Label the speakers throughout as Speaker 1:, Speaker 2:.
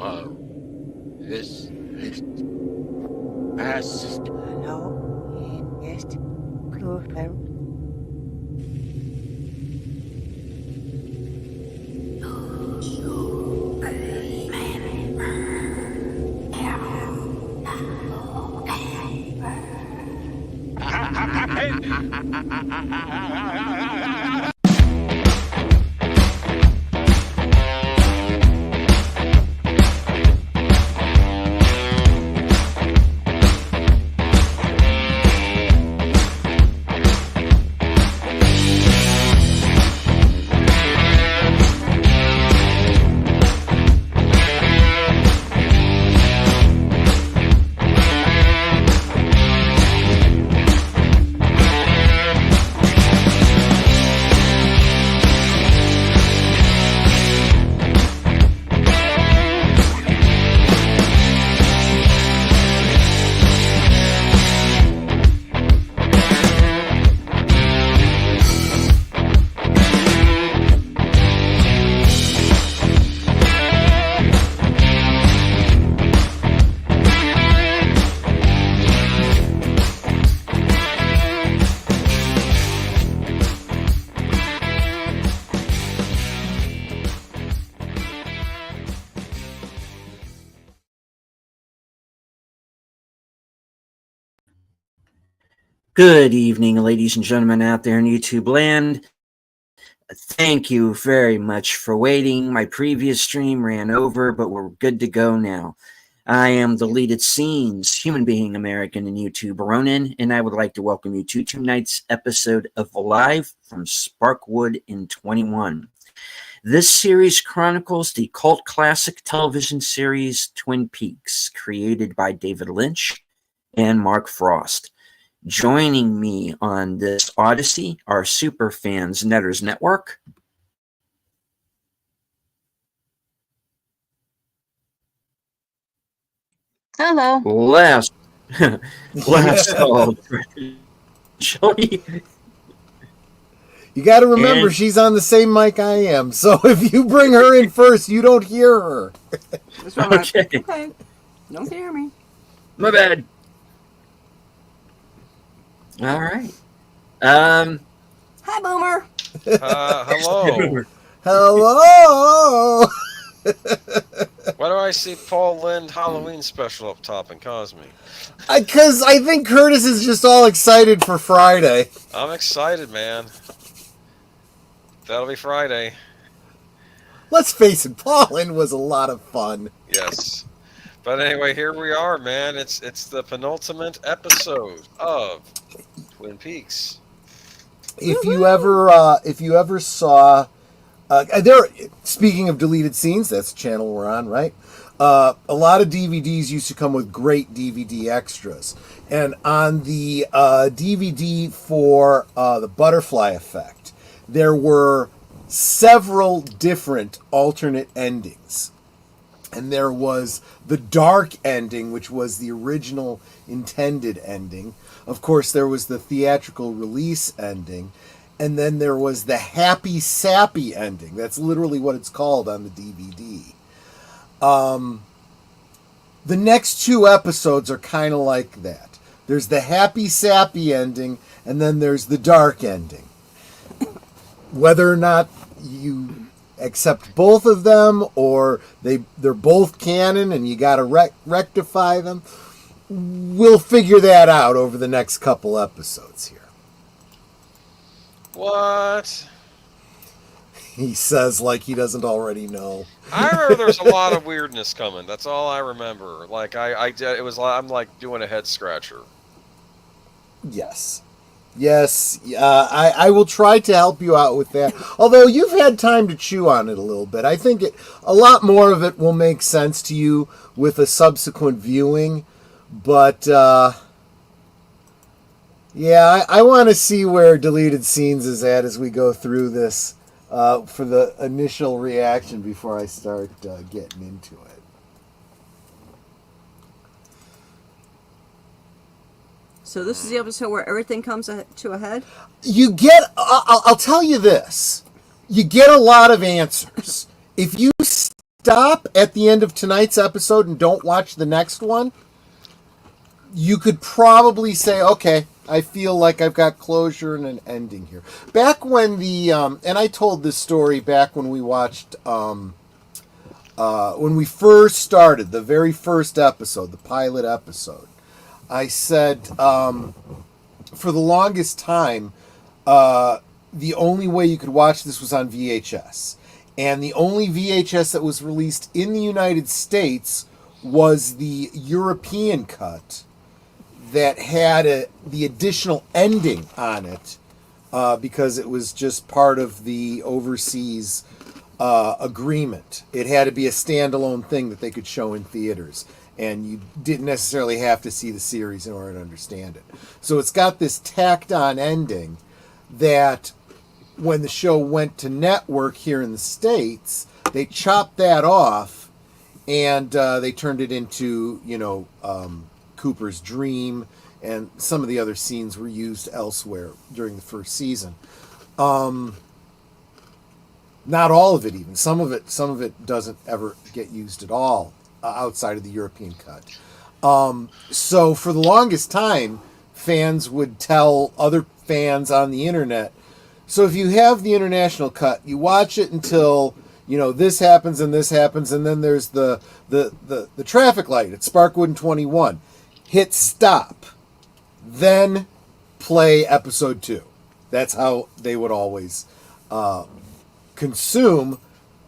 Speaker 1: This past.
Speaker 2: Hallo, hier ist Kullin.
Speaker 3: Good evening, ladies and gentlemen out there in YouTube land. Thank you very much for waiting. My previous stream ran over, but we're good to go now. I am Deleted Scenes, human being American in YouTube, Ronan, and I would like to welcome you to tonight's episode of Live from Sparkwood in 21. This series chronicles the cult classic television series Twin Peaks, created by David Lynch and Mark Frost. Joining me on this odyssey are Superfans Netters Network.
Speaker 2: Hello.
Speaker 3: Last call. Jody.
Speaker 4: You got to remember, she's on the same mic I am, so if you bring her in first, you don't hear her.
Speaker 5: That's right. Okay. Don't hear me.
Speaker 3: My bad. All right. Hi,
Speaker 5: Boomer.
Speaker 6: Hello.
Speaker 4: Hello.
Speaker 6: Why do I see Paul Lynde Halloween special up top in Cosme?
Speaker 4: Because I think Curtis is just all excited for Friday.
Speaker 6: I'm excited, man. That'll be Friday.
Speaker 4: Let's face it, Paul Lynde was a lot of fun.
Speaker 6: Yes. But anyway, here we are, man. It's the penultimate episode of Twin Peaks.
Speaker 4: If you ever saw, speaking of deleted scenes, that's the channel we're on, right? A lot of DVDs used to come with great DVD extras, and on the DVD for the Butterfly Effect, there were several different alternate endings. And there was the dark ending, which was the original intended ending. Of course, there was the theatrical release ending. And then there was the happy, sappy ending. That's literally what it's called on the DVD. The next two episodes are kind of like that. There's the happy, sappy ending, and then there's the dark ending. Whether or not you accept both of them, or they're both canon and you got to rectify them, we'll figure that out over the next couple episodes here.
Speaker 6: What?
Speaker 4: He says like he doesn't already know.
Speaker 6: I remember there's a lot of weirdness coming. That's all I remember. Like I'm like doing a head scratcher.
Speaker 4: Yes. I will try to help you out with that. Although you've had time to chew on it a little bit. I think a lot more of it will make sense to you with a subsequent viewing. But, yeah, I want to see where Deleted Scenes is at as we go through this for the initial reaction before I start getting into it.
Speaker 5: So this is the episode where everything comes to a head?
Speaker 4: You get, I'll tell you this, you get a lot of answers. If you stop at the end of tonight's episode and don't watch the next one, you could probably say, okay, I feel like I've got closure and an ending here. Back when and I told this story back when we watched, when we first started, the very first episode, the pilot episode, I said, for the longest time, the only way you could watch this was on VHS. And the only VHS that was released in the United States was the European cut that had the additional ending on it, because it was just part of the overseas agreement. It had to be a standalone thing that they could show in theaters, and you didn't necessarily have to see the series in order to understand it. So it's got this tacked on ending that when the show went to network here in the States, they chopped that off and they turned it into, Cooper's dream, and some of the other scenes were used elsewhere during the first season. Not all of it, even some of it doesn't ever get used at all outside of the European cut. So for the longest time, fans would tell other fans on the internet, so if you have the international cut, you watch it until this happens and this happens, and then there's the traffic light at Sparkwood and 21. Hit stop, then play episode 2. That's how they would always consume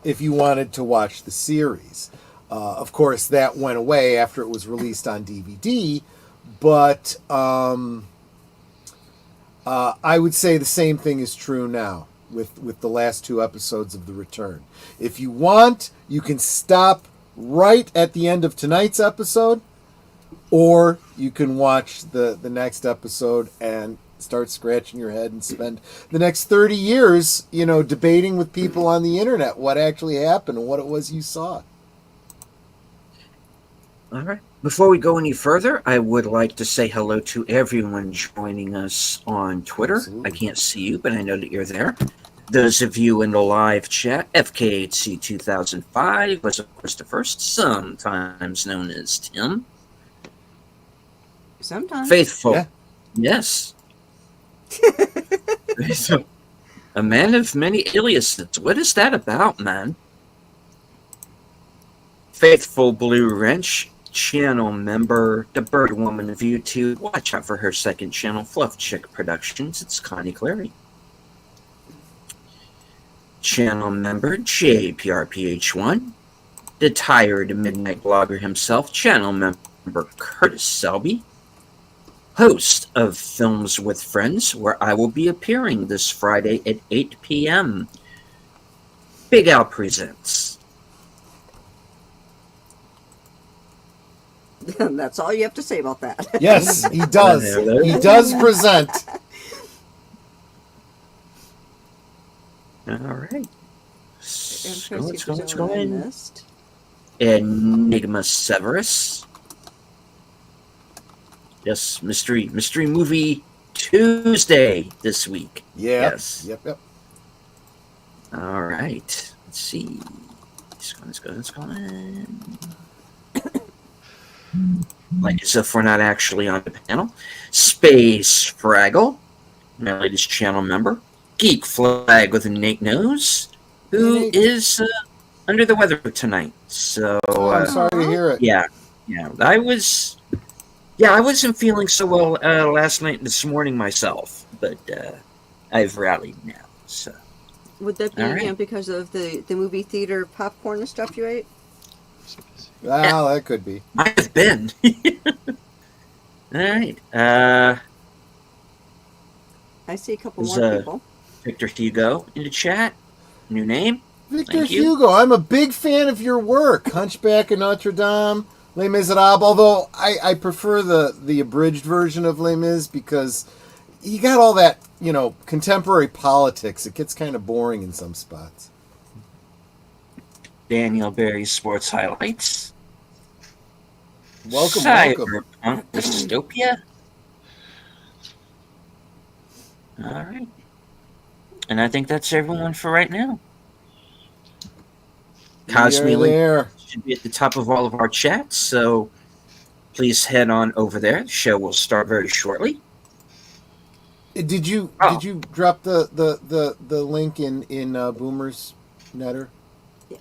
Speaker 4: if you wanted to watch the series. Of course, that went away after it was released on DVD, but I would say the same thing is true now with the last 2 episodes of The Return. If you want, you can stop right at the end of tonight's episode, or you can watch the next episode and start scratching your head and spend the next 30 years, debating with people on the internet what actually happened and what it was you saw.
Speaker 3: All right. Before we go any further, I would like to say hello to everyone joining us on Twitter.
Speaker 4: Absolutely.
Speaker 3: I can't see you, but I know that you're there. Those of you in the live chat, FKHC 2005 was, of course, the first, sometimes known as Tim.
Speaker 5: Sometimes.
Speaker 3: Faithful.
Speaker 4: Yeah.
Speaker 3: Yes. A man of many aliases. What is that about, man? Faithful Blue Wrench, channel member, the Bird Woman of YouTube. Watch out for her second channel, Fluff Chick Productions. It's Connie Cleary. Channel member, JPRPH1. The tired midnight blogger himself, channel member Curtis Selby. Host of Films with Friends, where I will be appearing this Friday at 8 p.m. Big Al Presents.
Speaker 5: That's all you have to say about that.
Speaker 4: Yes, he does. He does present.
Speaker 3: All right. Let's go.
Speaker 5: Missed.
Speaker 3: Enigma Severus. Yes, mystery movie Tuesday this week.
Speaker 4: Yeah.
Speaker 3: Yes.
Speaker 4: Yep.
Speaker 3: All right. Let's see. Let's go. Like as if we're not actually on the panel. Space Fraggle, my latest channel member. Geek Flag with a Nate Nose, who is under the weather tonight. So
Speaker 4: I'm sorry to hear it.
Speaker 3: Yeah. I wasn't feeling so well last night and this morning myself, but I've rallied now. So
Speaker 5: Would that be
Speaker 3: All right.
Speaker 5: because of the movie theater popcorn and stuff you ate?
Speaker 4: Well, that could be.
Speaker 3: might have been. All right.
Speaker 5: I see a couple
Speaker 3: Is,
Speaker 5: more people.
Speaker 3: Victor Hugo in the chat. New name.
Speaker 4: Victor
Speaker 3: Thank you.
Speaker 4: Hugo, I'm a big fan of your work. Hunchback of Notre Dame, Les Miserables, although I prefer the abridged version of Les Mis because you got all that, contemporary politics. It gets kind of boring in some spots.
Speaker 3: Daniel Berry's Sports Highlights.
Speaker 4: Welcome.
Speaker 3: Cyberpunk Dystopia. All right. And I think that's everyone for right now. Cosme link
Speaker 4: there.
Speaker 3: should be at the top of all of our chats, so please head on over there. The show will start very shortly.
Speaker 4: Did you drop the link in Boomer's Netter?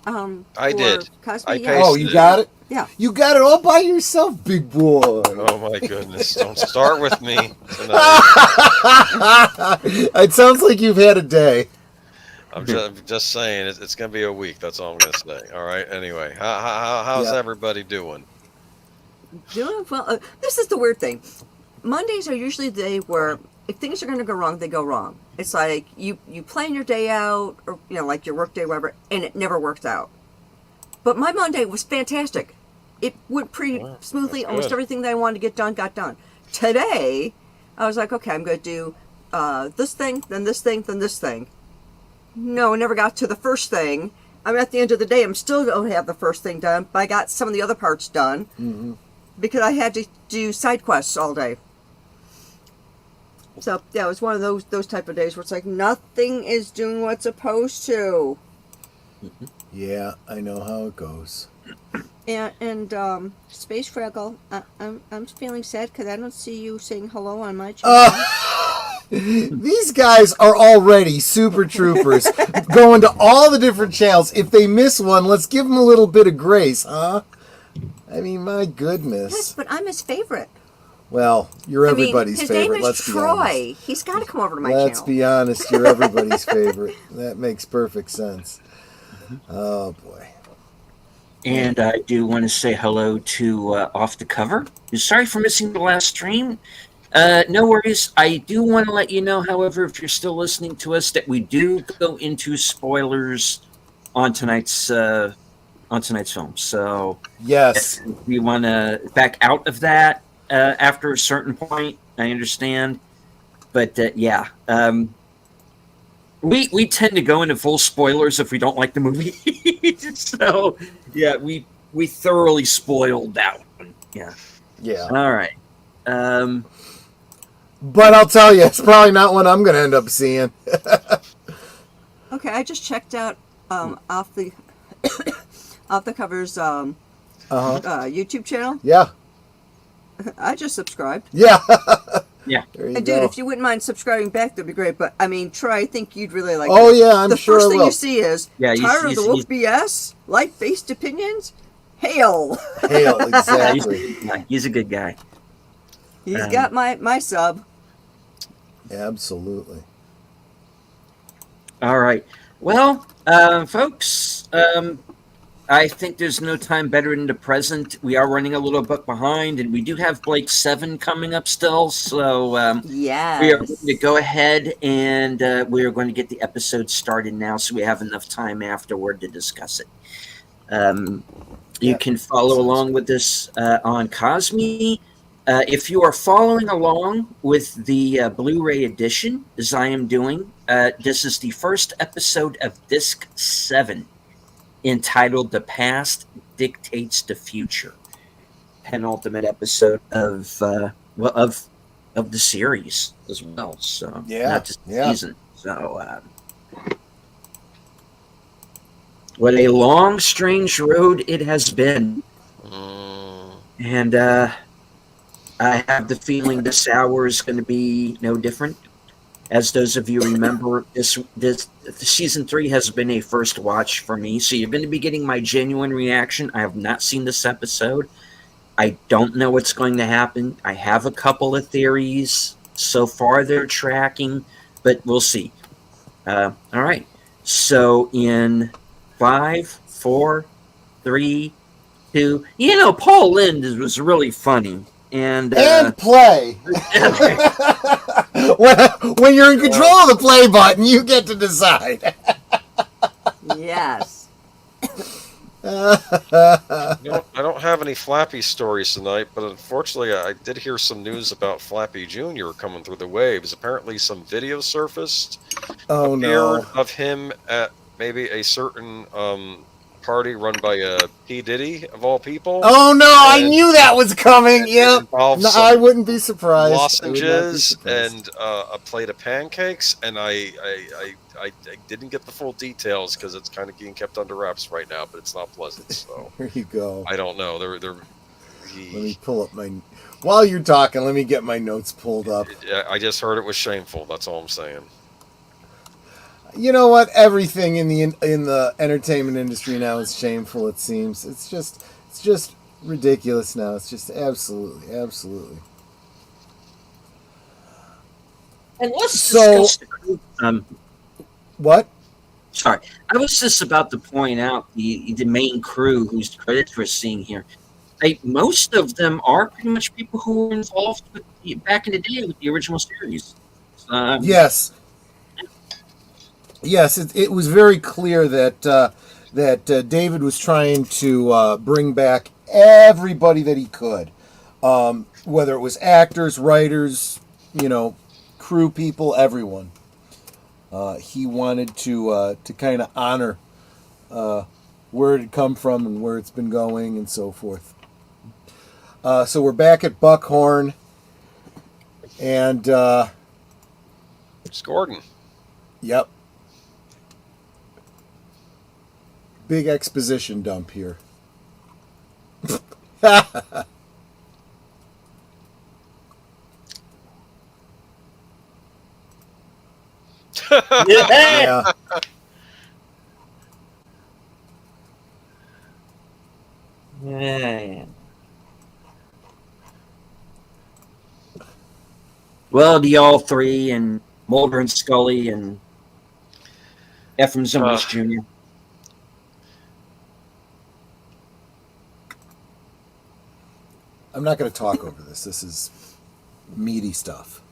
Speaker 6: I
Speaker 5: for
Speaker 6: did.
Speaker 5: Cosby,
Speaker 6: I
Speaker 5: yeah.
Speaker 6: pasted
Speaker 4: Oh, you got it?
Speaker 5: Yeah.
Speaker 4: You got it all by yourself, big boy.
Speaker 6: Oh my goodness! Don't start with me tonight.
Speaker 4: It sounds like you've had a day.
Speaker 6: I'm just saying it's going to be a week. That's all I'm going to say. All right. Anyway, how's
Speaker 4: Yeah.
Speaker 6: everybody doing?
Speaker 5: Doing well. This is the weird thing. Mondays are usually the day where if things are going to go wrong, they go wrong. It's like you plan your day out, or like your work day, whatever, and it never worked out. But my Monday was fantastic. It went pretty smoothly.
Speaker 6: that's
Speaker 5: Almost
Speaker 6: good.
Speaker 5: everything that I wanted to get done got done. Today, I was like, okay, I'm going to do this thing, then this thing, then this thing. No, I never got to the first thing. I'm at the end of the day, I'm still going to have the first thing done, but I got some of the other parts done because I had to do side quests all day. So yeah, it was one of those type of days where it's like nothing is doing what it's supposed to.
Speaker 4: Yeah, I know how it goes.
Speaker 5: And Space Fraggle, I'm feeling sad because I don't see you saying hello on my channel.
Speaker 4: These guys are already super troopers, going to all the different channels. If they miss one, let's give them a little bit of grace, huh? I mean, my
Speaker 5: Yes,
Speaker 4: goodness.
Speaker 5: but I'm his favorite.
Speaker 4: Well, you're everybody's
Speaker 5: his
Speaker 4: favorite.
Speaker 5: name is
Speaker 4: Let's be
Speaker 5: Troy.
Speaker 4: honest.
Speaker 5: He's got to come over to my
Speaker 4: Let's
Speaker 5: channel.
Speaker 4: be honest. You're everybody's favorite. That makes perfect sense. Oh boy.
Speaker 3: And I do want to say hello to Off the Cover. Sorry for missing the last stream. No worries. I do want to let you know, however, if you're still listening to us, that we do go into spoilers on tonight's film. So
Speaker 4: Yes.
Speaker 3: if you want to back out of that after a certain point, I understand. But yeah, we tend to go into full spoilers if we don't like the movie. So yeah, we thoroughly spoiled that one. Yeah.
Speaker 4: Yeah.
Speaker 3: All right.
Speaker 4: But I'll tell you, it's probably not one I'm going to end up seeing.
Speaker 5: Okay, I just checked out off the off the covers YouTube channel.
Speaker 4: Yeah.
Speaker 5: I just subscribed.
Speaker 4: Yeah.
Speaker 3: Yeah.
Speaker 4: There you
Speaker 5: And
Speaker 4: go.
Speaker 5: dude, if you wouldn't mind subscribing back, that'd be great. But I mean, Troy, I think you'd really like.
Speaker 4: Oh
Speaker 5: it.
Speaker 4: yeah, I'm
Speaker 5: the
Speaker 4: sure
Speaker 5: first
Speaker 4: I
Speaker 5: thing
Speaker 4: will.
Speaker 5: you see is tired of the woke BS, life-based opinions. Hail!
Speaker 4: Hail,
Speaker 3: Yeah,
Speaker 4: exactly.
Speaker 3: he's a good guy.
Speaker 5: He's got my sub.
Speaker 4: Absolutely.
Speaker 3: All right. Well, folks, I think there's no time better than the present. We are running a little bit behind, and we do have Blake 7 coming up still. So
Speaker 5: Yes.
Speaker 3: we are going to go ahead and we are going to get the episode started now so we have enough time afterward to discuss it. You can follow along with this on Cosme. If you are following along with the Blu-ray edition, as I am doing, this is the first episode of Disc 7, entitled "The Past Dictates the Future." Penultimate episode of the series as well. So
Speaker 4: Yeah,
Speaker 3: not just the
Speaker 4: yeah.
Speaker 3: season. So what a long, strange road it has been, and I have the feeling this hour is going to be no different. As those of you remember, this season 3 has been a first watch for me, so you're going to be getting my genuine reaction. I have not seen this episode. I don't know what's going to happen. I have a couple of theories. So far, they're tracking, but we'll see. All right. So in 5, 4, 3, 2. Paul Lynde was really funny. And
Speaker 4: play. when you're in control of the play button, you get to decide.
Speaker 5: Yes.
Speaker 6: I don't have any Flappy stories tonight, but unfortunately I did hear some news about Flappy Jr. coming through the waves. Apparently some video surfaced
Speaker 4: Oh
Speaker 6: appeared
Speaker 4: no.
Speaker 6: of him at maybe a certain party run by P. Diddy, of all people.
Speaker 4: Oh no, I
Speaker 6: And
Speaker 4: knew that was coming.
Speaker 6: it
Speaker 4: Yep.
Speaker 6: involves
Speaker 4: No,
Speaker 6: some
Speaker 4: I wouldn't be surprised. I would not be
Speaker 6: lozenges
Speaker 4: surprised.
Speaker 6: and a plate of pancakes, and I didn't get the full details because it's kind of being kept under wraps right now, but it's not pleasant. So
Speaker 4: Here you go.
Speaker 6: I don't know.
Speaker 4: Let me pull up my. While you're talking, let me get my notes pulled up.
Speaker 6: I just heard it was shameful. That's all I'm saying.
Speaker 4: You know what? Everything in the entertainment industry now is shameful. It seems it's just ridiculous now. It's just absolutely.
Speaker 3: And let's
Speaker 4: So-
Speaker 3: discuss the crew.
Speaker 4: What?
Speaker 3: Sorry, I was just about to point out the main crew whose credits we're seeing here. Most of them are pretty much people who were involved with back in the day with the original series.
Speaker 4: Yes. Yes, it was very clear that David was trying to bring back everybody that he could, whether it was actors, writers, crew people, everyone. He wanted to kind of honor where it had come from and where it's been going and so forth. So we're back at Buckhorn, and
Speaker 6: It's Gordon.
Speaker 4: yep. Big exposition dump here. Yeah.
Speaker 3: Yeah. Well, the all three and Mulder and Scully and Ephraim Zimbalist Jr.
Speaker 4: I'm not going to talk over this. This is meaty stuff.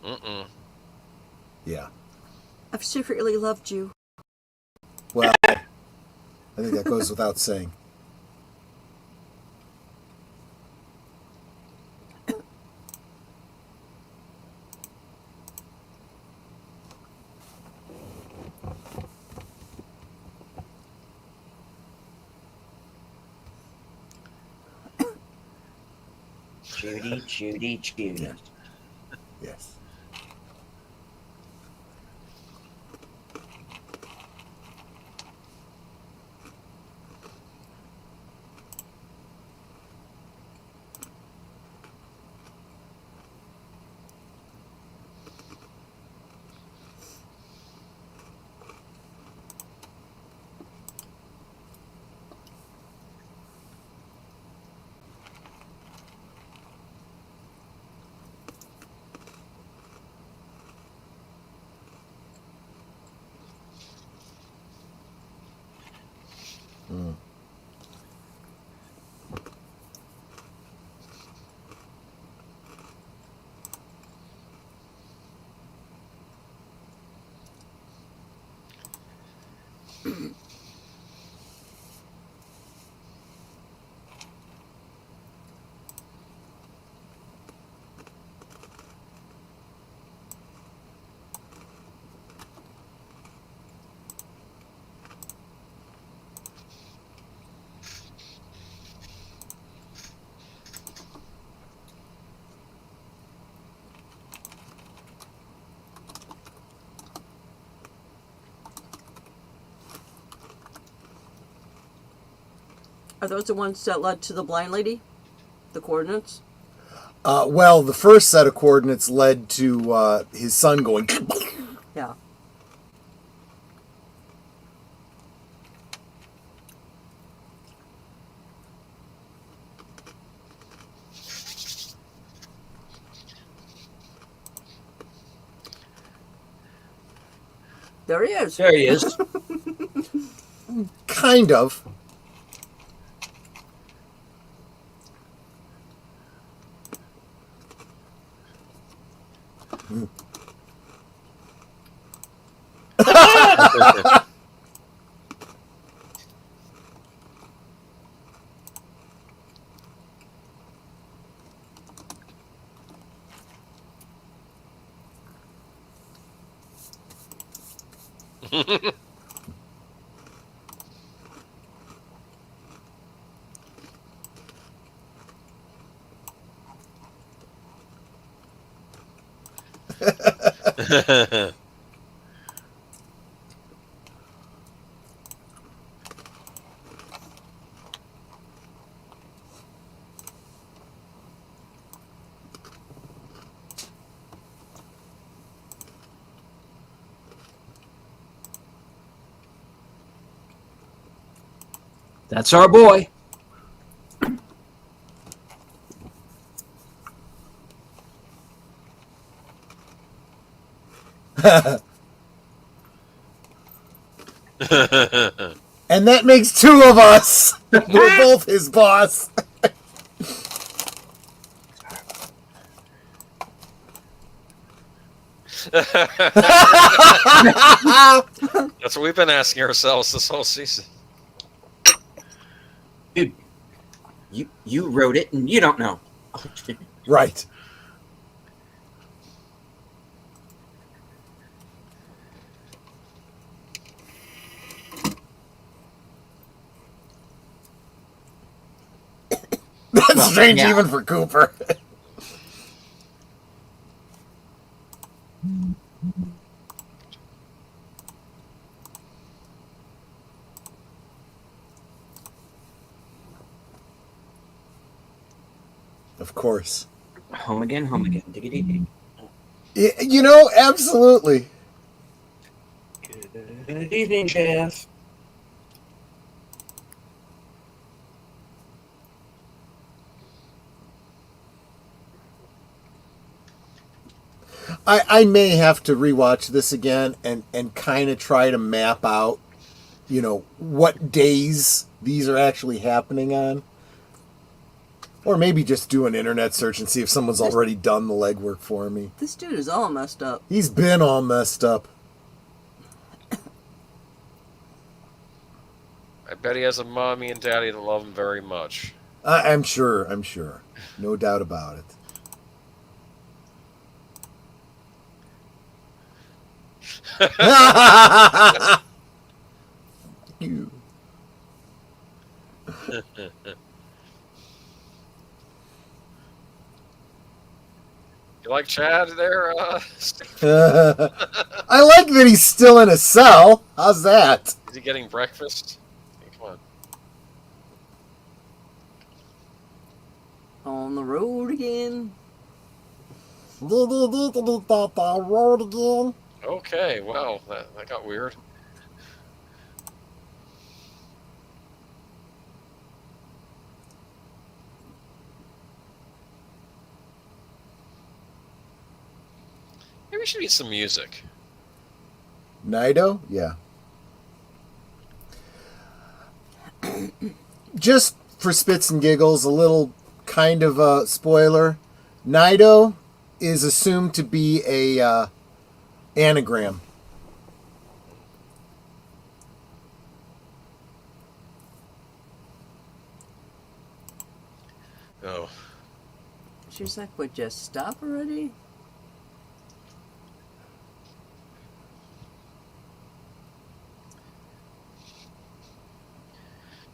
Speaker 6: Mm-mm.
Speaker 4: Yeah.
Speaker 5: I've secretly loved you.
Speaker 4: Well, I think that goes without saying.
Speaker 3: Judy.
Speaker 4: Yes. Mm.
Speaker 5: Are those the ones that led to the blind lady? The coordinates?
Speaker 4: Well, the first set of coordinates led to his son going.
Speaker 5: Yeah. There he is.
Speaker 3: There he is.
Speaker 4: Kind of.
Speaker 3: That's our boy.
Speaker 4: And that makes two of us. We're both his boss.
Speaker 6: That's what we've been asking ourselves this whole season.
Speaker 3: Dude, you wrote it and you don't know.
Speaker 4: Right. That's strange
Speaker 3: yeah.
Speaker 4: even for Cooper. Of course.
Speaker 3: Home again, home again. Diggity dig.
Speaker 4: You know, absolutely.
Speaker 3: Good evening, Jeff.
Speaker 4: I may have to rewatch this again and kind of try to map out, you know, what days these are actually happening on. Or maybe just do an internet search and see if someone's already done the legwork for me.
Speaker 5: This dude is all messed up.
Speaker 4: He's been all messed up.
Speaker 6: I bet he has a mommy and daddy that love him very much.
Speaker 4: I'm sure. No doubt about it. You.
Speaker 6: You like Chad there, Steve?
Speaker 4: I like that he's still in a cell. How's that?
Speaker 6: Is he getting breakfast? Come on.
Speaker 5: On the road again.
Speaker 4: Road again.
Speaker 6: Okay, well, that got weird. Maybe we should need some music.
Speaker 4: Nido? Yeah. Just for spits and giggles, a little kind of a spoiler. Nido is assumed to be a anagram.
Speaker 6: Oh.
Speaker 5: She's like, would you stop already?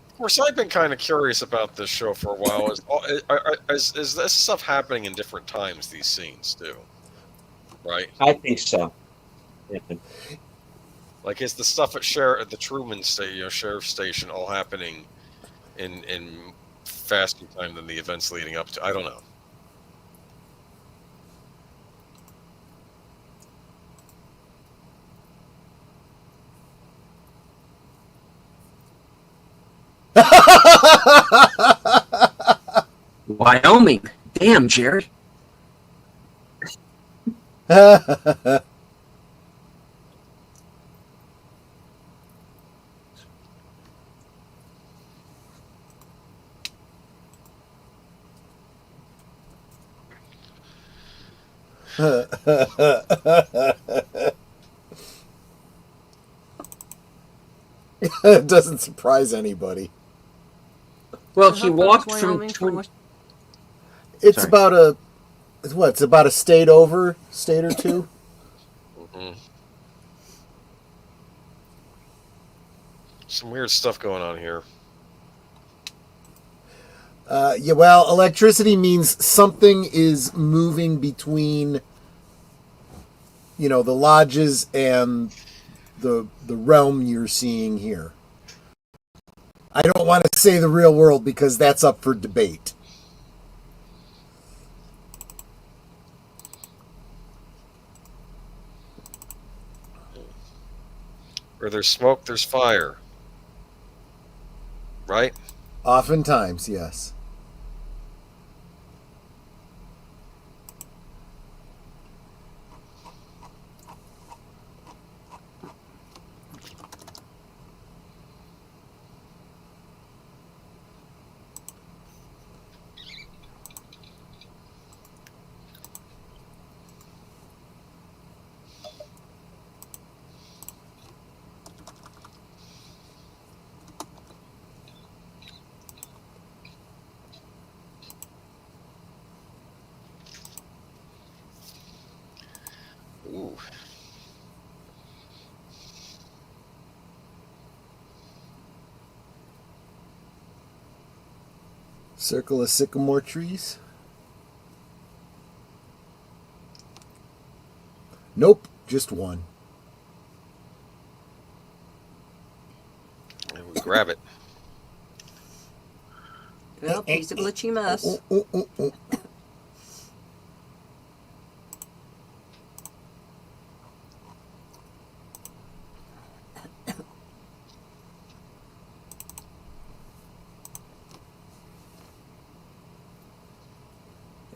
Speaker 6: Of course, I've been kind of curious about this show for a while. Is this stuff happening in different times, these scenes, too? Right?
Speaker 3: I think so. Yeah.
Speaker 6: Like, is the stuff at the Truman Sheriff Station all happening in faster time than the events leading up to? I don't know.
Speaker 3: Wyoming. Damn, Jared.
Speaker 4: It doesn't surprise anybody.
Speaker 3: Well,
Speaker 5: So
Speaker 3: he
Speaker 5: how far is
Speaker 3: walked
Speaker 5: Wyoming
Speaker 3: from.
Speaker 4: It's
Speaker 3: Sorry.
Speaker 4: about a it's about a state or two.
Speaker 6: Mm-hmm. Some weird stuff going on here.
Speaker 4: Yeah, well, electricity means something is moving between, the lodges and the realm you're seeing here. I don't want to say the real world because that's up for debate.
Speaker 6: Where there's smoke, there's fire. Right?
Speaker 4: Oftentimes, yes.
Speaker 6: Ooh.
Speaker 4: Circle of sycamore trees. Nope, just one.
Speaker 6: And we grab it.
Speaker 5: Well, piece of glitchy mess.
Speaker 4: Oh.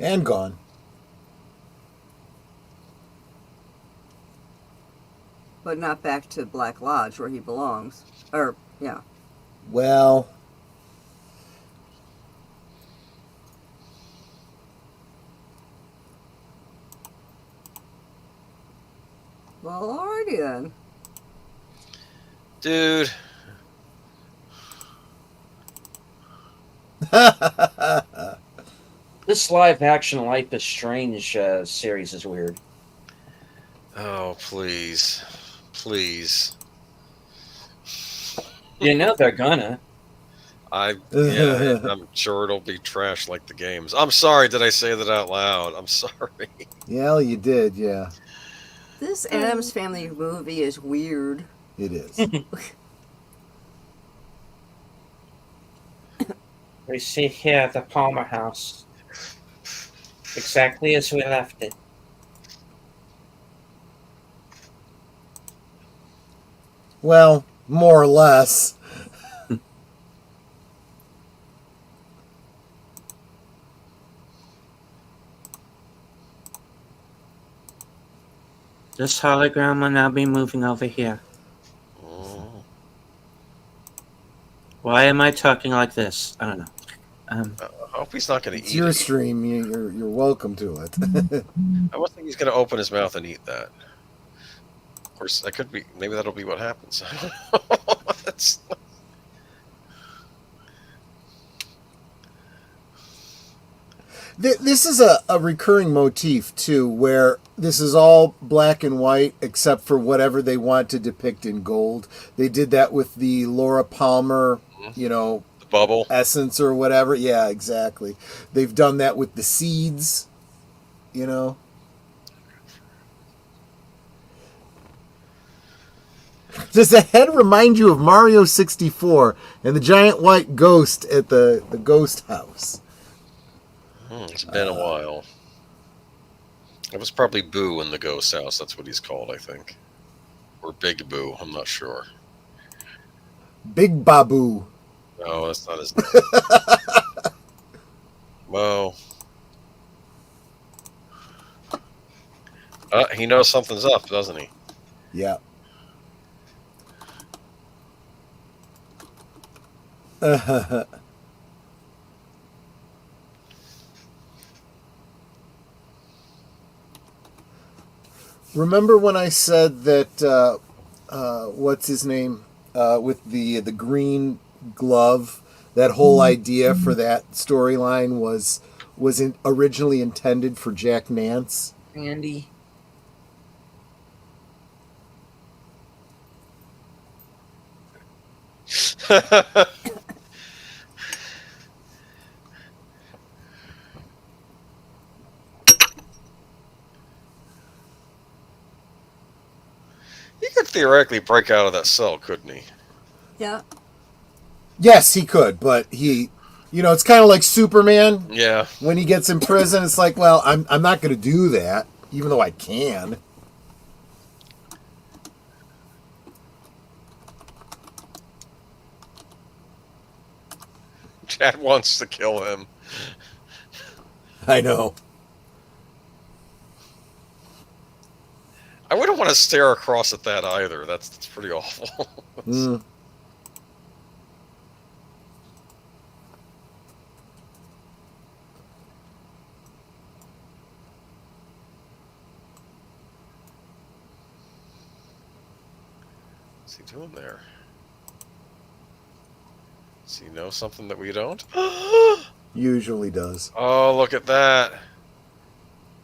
Speaker 4: And gone.
Speaker 5: But not back to Black Lodge where he belongs. Or, yeah.
Speaker 4: Well,
Speaker 5: Well, alrighty then.
Speaker 6: Dude.
Speaker 3: This live action Life is Strange series is weird.
Speaker 6: Oh, please. Please.
Speaker 3: You know they're gonna.
Speaker 6: Yeah, I'm sure it'll be trash like the games. I'm sorry, did I say that out loud? I'm sorry.
Speaker 4: Yeah, you did, yeah.
Speaker 5: This Addams Family movie is weird.
Speaker 4: It is.
Speaker 1: We see here the Palmer house, exactly as we left it.
Speaker 4: Well, more or less.
Speaker 1: This hologram will now be moving over here.
Speaker 6: Oh.
Speaker 1: Why am I talking like this? I don't know.
Speaker 6: I hope he's not going to
Speaker 4: It's
Speaker 6: eat
Speaker 4: your
Speaker 6: it.
Speaker 4: stream. You're welcome to it.
Speaker 6: I don't think he's going to open his mouth and eat that. Of course, that could be. Maybe that'll be what happens. That's,
Speaker 4: This is a recurring motif, too, where this is all black and white except for whatever they want to depict in gold. They did that with the Laura Palmer,
Speaker 6: the bubble.
Speaker 4: essence or whatever. Yeah, exactly. They've done that with the seeds, Does the head remind you of Mario 64 and the giant white ghost at the ghost house?
Speaker 6: It's been a while. It was probably Boo in the ghost house. That's what he's called, I think. Or Big Boo. I'm not sure.
Speaker 4: Big Babu.
Speaker 6: No, that's not his name. Well, he knows something's up, doesn't he?
Speaker 4: Yeah. Remember when I said that what's his name with the green glove? That whole idea for that storyline was originally intended for Jack Nance.
Speaker 1: Andy.
Speaker 6: He could theoretically break out of that cell, couldn't he?
Speaker 5: Yeah.
Speaker 4: Yes, he could, but it's kind of like Superman.
Speaker 6: Yeah.
Speaker 4: When he gets in prison, it's like, well, I'm not going to do that, even though I can.
Speaker 6: Chad wants to kill him.
Speaker 4: I know.
Speaker 6: I wouldn't want to stare across at that either. That's pretty awful.
Speaker 4: Mm.
Speaker 6: What's he doing there? Does he know something that we don't?
Speaker 4: Usually does.
Speaker 6: Oh, look at that.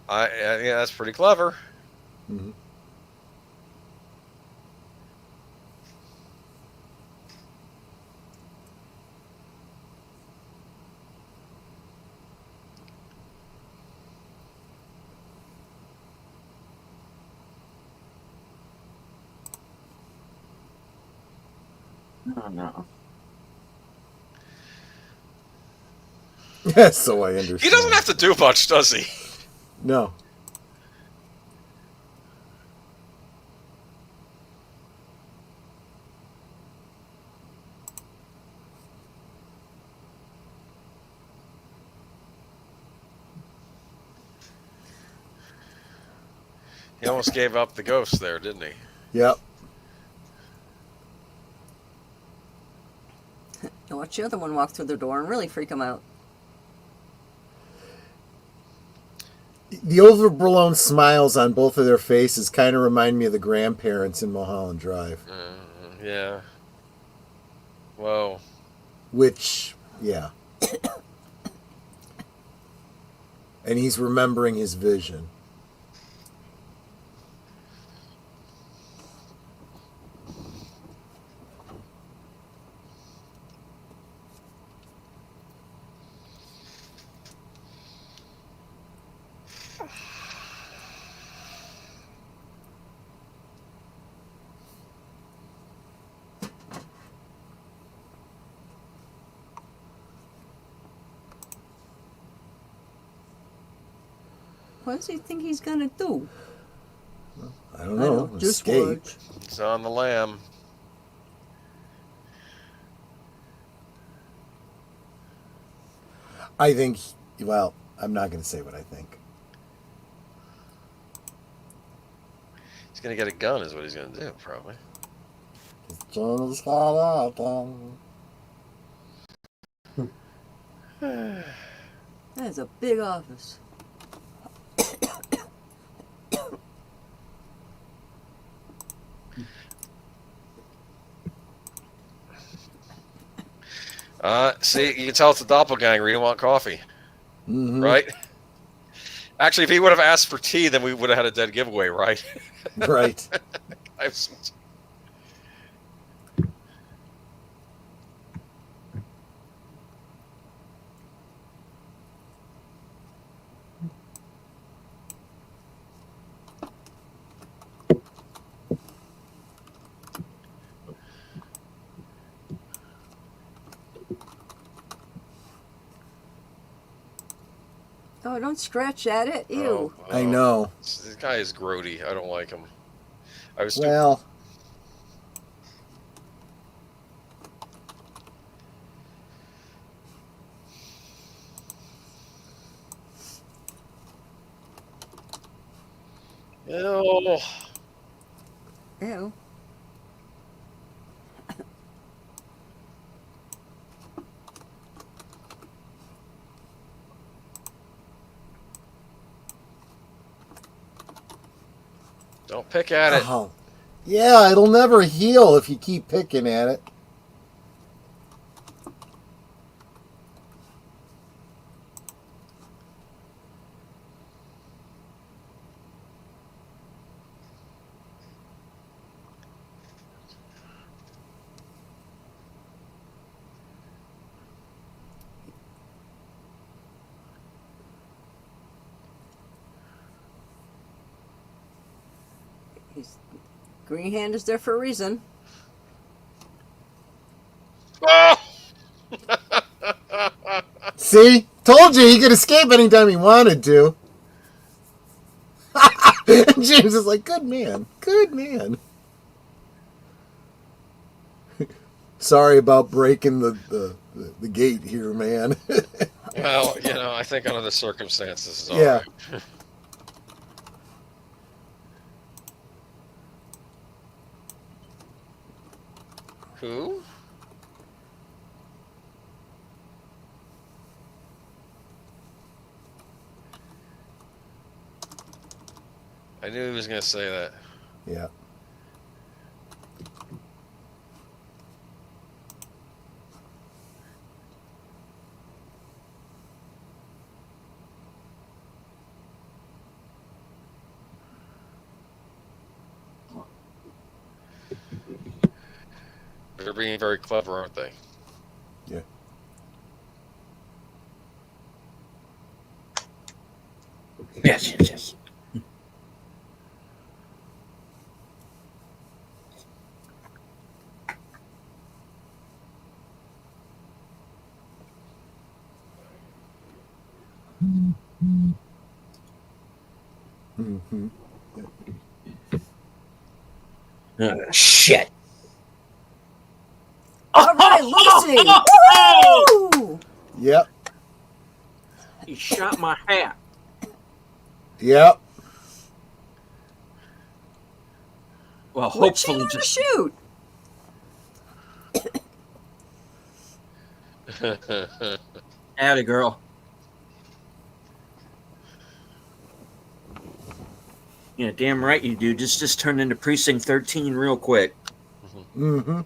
Speaker 6: Yeah, that's pretty clever.
Speaker 4: Mm-hmm.
Speaker 1: Oh no.
Speaker 4: So I understand.
Speaker 6: He doesn't have to do much, does he?
Speaker 4: No.
Speaker 6: He almost gave up the ghost there, didn't he?
Speaker 4: Yep.
Speaker 5: And watch the other one walk through the door and really freak him out.
Speaker 4: The overblown smiles on both of their faces kind of remind me of the grandparents in Mulholland Drive.
Speaker 6: Yeah. Whoa.
Speaker 4: Which, yeah. And he's remembering his vision.
Speaker 5: What does he think he's gonna do?
Speaker 4: I don't know.
Speaker 5: Just
Speaker 4: Escape.
Speaker 5: watch.
Speaker 6: He's on the lam.
Speaker 4: I think, well, I'm not going to say what I think.
Speaker 6: He's going to get a gun is what he's going to do, probably.
Speaker 5: That is a big office.
Speaker 6: See, you can tell it's a doppelganger. He didn't want coffee.
Speaker 4: Mm-hmm.
Speaker 6: Right? Actually, if he would have asked for tea, then we would have had a dead giveaway, right?
Speaker 4: Right.
Speaker 6: I have some...
Speaker 5: Oh, don't scratch at it. Ew.
Speaker 4: I know.
Speaker 6: This guy is grody. I don't like him. I was
Speaker 4: Well,
Speaker 6: Ew.
Speaker 5: Ew.
Speaker 6: Don't pick at it.
Speaker 4: oh. Yeah, it'll never heal if you keep picking at it.
Speaker 5: Green hand is there for a reason.
Speaker 6: Oh!
Speaker 4: See? Told you he could escape anytime he wanted to. And James is like, good man. Good man. Sorry about breaking the gate here, man.
Speaker 6: Well, I think under the circumstances, it's all
Speaker 4: Yeah.
Speaker 6: right. Who? I knew he was going to say that.
Speaker 4: Yeah.
Speaker 6: They're being very clever, aren't they?
Speaker 4: Yeah.
Speaker 3: Yes.
Speaker 4: Mm-hmm.
Speaker 3: Shit.
Speaker 5: All right, Lucy. Woo!
Speaker 4: Yep.
Speaker 3: He shot my hat.
Speaker 4: Yep.
Speaker 3: Well,
Speaker 5: What's she
Speaker 3: hopefully
Speaker 5: gonna
Speaker 3: just
Speaker 5: shoot?
Speaker 3: atta girl. Yeah, damn right you do. Just turn into Precinct 13 real quick.
Speaker 4: Mm-hmm.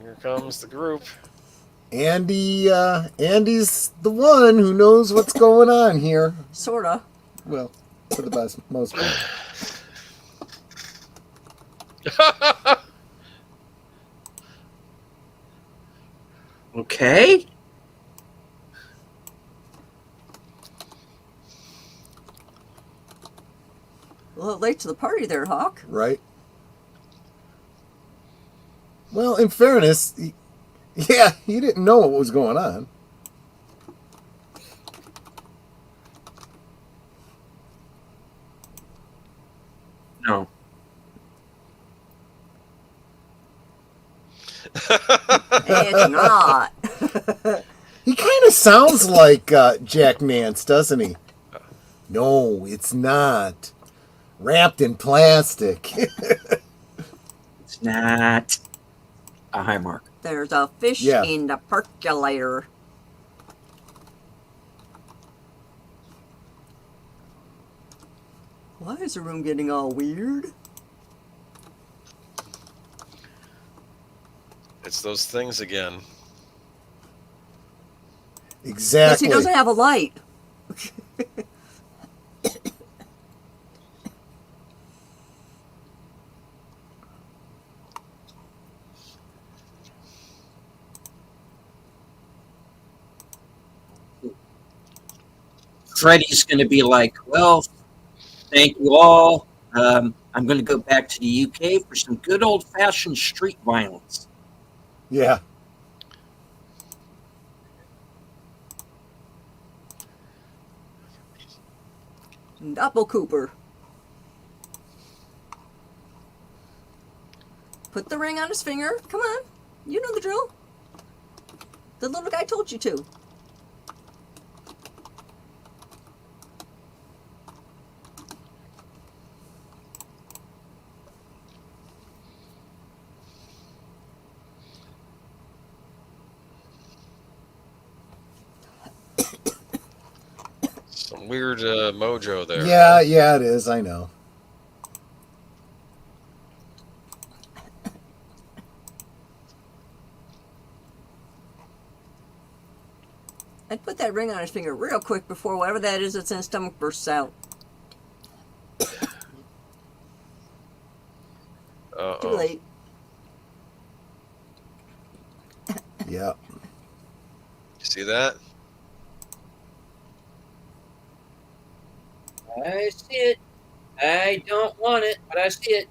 Speaker 6: Here comes the group.
Speaker 4: Andy's the one who knows what's going on here.
Speaker 5: Sorta.
Speaker 4: Well, for the most part.
Speaker 3: Okay.
Speaker 5: A little late to the party there, Hawk.
Speaker 4: Right? Well, in fairness, he didn't know what was going on.
Speaker 3: No.
Speaker 5: It's not.
Speaker 4: He kind of sounds like Jack Nance, doesn't he? No, it's not. Wrapped in plastic.
Speaker 3: It's not a high mark.
Speaker 5: There's a fish
Speaker 4: Yeah.
Speaker 5: in the percolator. Why is the room getting all weird?
Speaker 6: It's those things again.
Speaker 5: Because
Speaker 4: Exactly.
Speaker 5: he doesn't have a light.
Speaker 3: Freddy's going to be like, well, thank you all. I'm going to go back to the UK for some good old-fashioned street violence.
Speaker 4: Yeah.
Speaker 5: Apple Cooper. Put the ring on his finger. Come on. You know the drill. The little guy told you to.
Speaker 6: Some weird mojo there.
Speaker 4: Yeah, it is. I know.
Speaker 5: I'd put that ring on his finger real quick before whatever that is that's in his stomach bursts out.
Speaker 6: Uh-oh.
Speaker 5: Too late.
Speaker 4: Yeah.
Speaker 6: You see that?
Speaker 3: I see it. I don't want it, but I see it.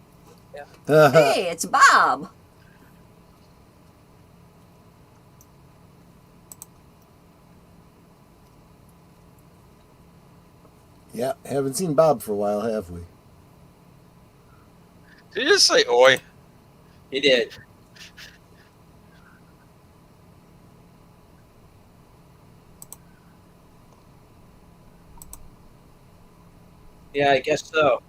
Speaker 5: Hey, it's Bob.
Speaker 4: Yeah, haven't seen Bob for a while, have we?
Speaker 6: Did you just say oi?
Speaker 3: He did. Yeah, I guess so.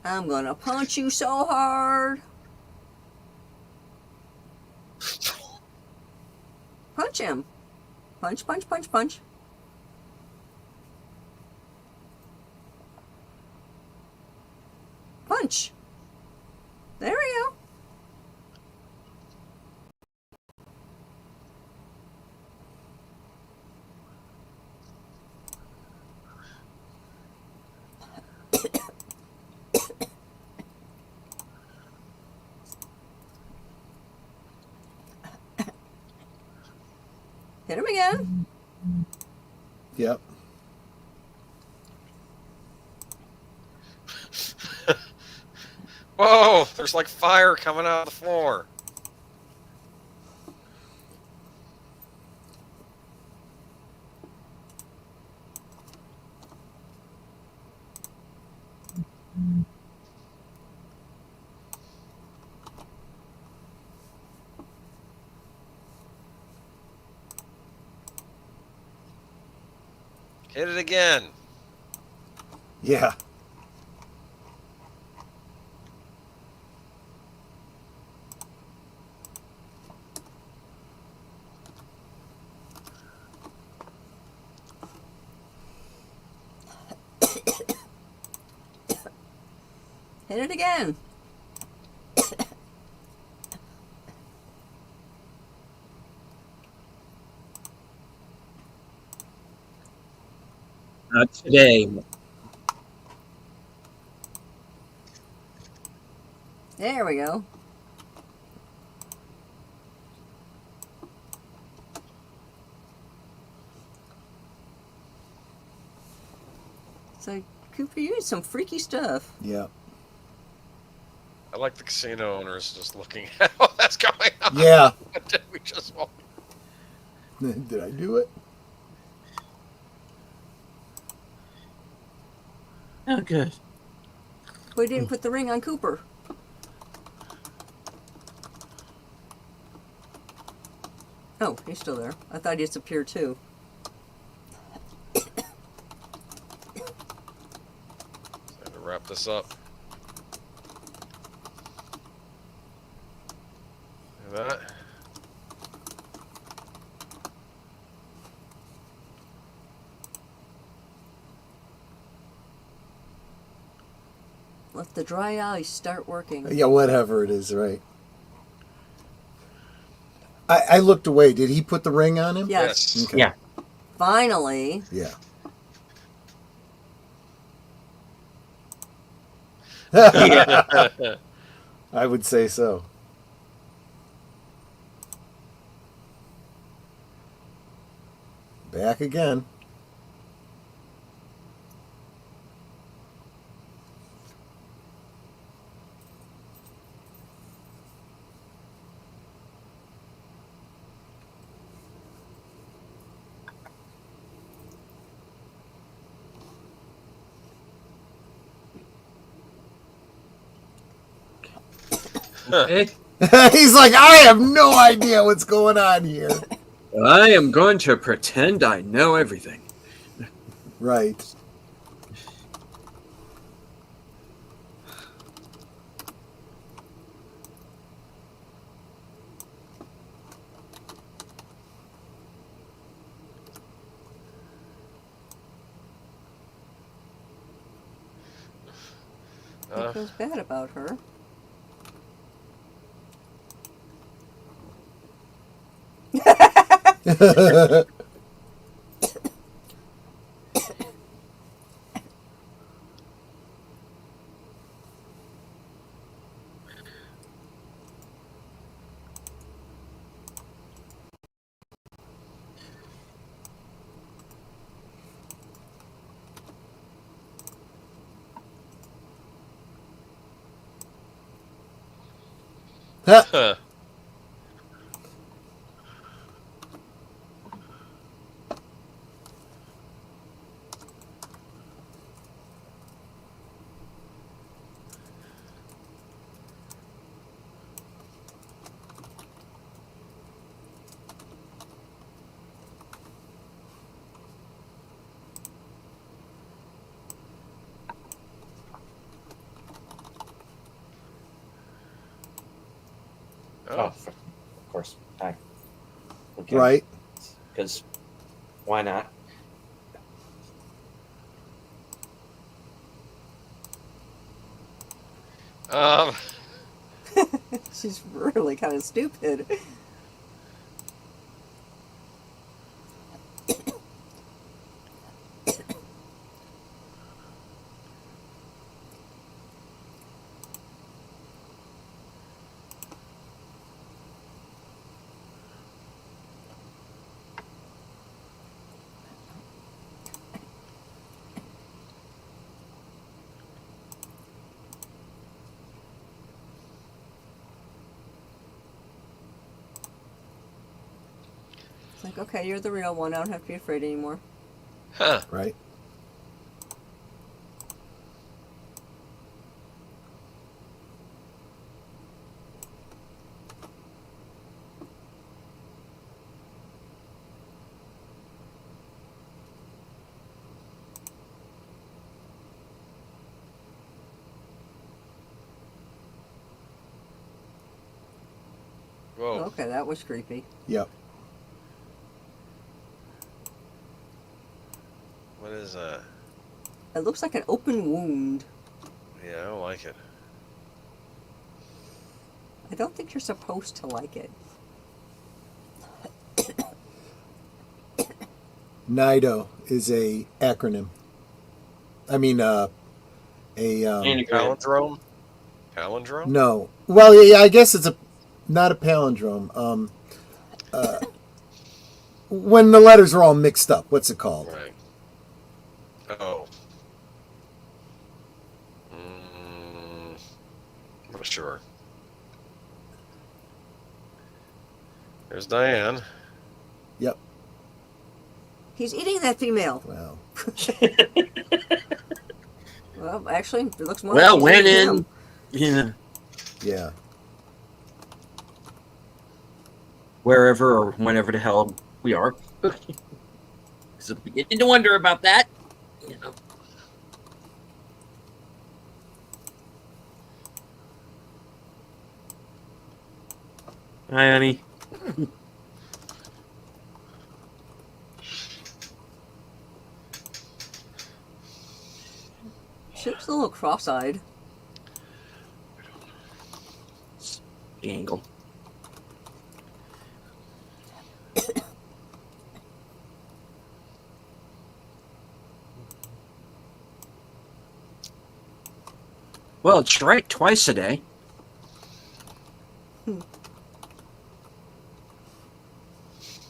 Speaker 5: I'm gonna punch you so hard. Punch him. Punch, punch, punch, punch. Punch. There we go. Hit him again.
Speaker 4: Yep.
Speaker 6: Whoa! There's like fire coming out of the floor. Hit it again.
Speaker 4: Yeah.
Speaker 5: Hit it again.
Speaker 3: Not today.
Speaker 5: There we go. So, Cooper, you did some freaky stuff.
Speaker 4: Yeah.
Speaker 6: I like the casino owners just looking at all that's going on.
Speaker 4: Yeah.
Speaker 6: What did we just walk?
Speaker 4: Did I do it?
Speaker 3: Oh, good.
Speaker 5: We didn't put the ring on Cooper. Oh, he's still there. I thought he disappeared too.
Speaker 6: Time to wrap this up. Look at that.
Speaker 5: Let the dry ice start working.
Speaker 4: Yeah, whatever it is, right? I looked away. Did he put the ring on him?
Speaker 5: Yes.
Speaker 4: Okay.
Speaker 3: Yeah.
Speaker 5: Finally.
Speaker 4: Yeah. I would say so. Back again.
Speaker 3: Okay.
Speaker 4: He's like, I have no idea what's going on here.
Speaker 3: I am going to pretend I know everything.
Speaker 4: Right.
Speaker 5: He feels bad about her.
Speaker 4: Huh.
Speaker 6: Huh.
Speaker 3: Oh, of course. Hi. Okay.
Speaker 4: Right.
Speaker 3: Because why not?
Speaker 6: Um,
Speaker 5: She's really kind of stupid. It's like, okay, you're the real one. I don't have to be afraid anymore.
Speaker 6: huh.
Speaker 4: Right.
Speaker 6: Whoa.
Speaker 5: Okay, that was creepy.
Speaker 4: Yep.
Speaker 6: What is that?
Speaker 5: It looks like an open wound.
Speaker 6: Yeah, I don't like it.
Speaker 5: I don't think you're supposed to like it.
Speaker 4: NIDO is a acronym. I mean, a
Speaker 3: Anagram.
Speaker 6: Palindrome? Palindrome?
Speaker 4: no. Well, yeah, I guess it's not a palindrome. When the letters are all mixed up, what's it called?
Speaker 6: Right. Oh. Mm, not sure. There's Diane.
Speaker 4: Yep.
Speaker 5: He's eating that female.
Speaker 4: Well,
Speaker 5: Well, actually, it looks more
Speaker 3: Well,
Speaker 5: like he's
Speaker 3: went
Speaker 5: eating
Speaker 3: in.
Speaker 5: him.
Speaker 3: Yeah.
Speaker 4: yeah.
Speaker 3: Wherever or whenever the hell we are. So I'm beginning to wonder about that. You know. Hi, honey.
Speaker 5: She looks a little cross-eyed.
Speaker 3: The angle. Well, it's right twice a day.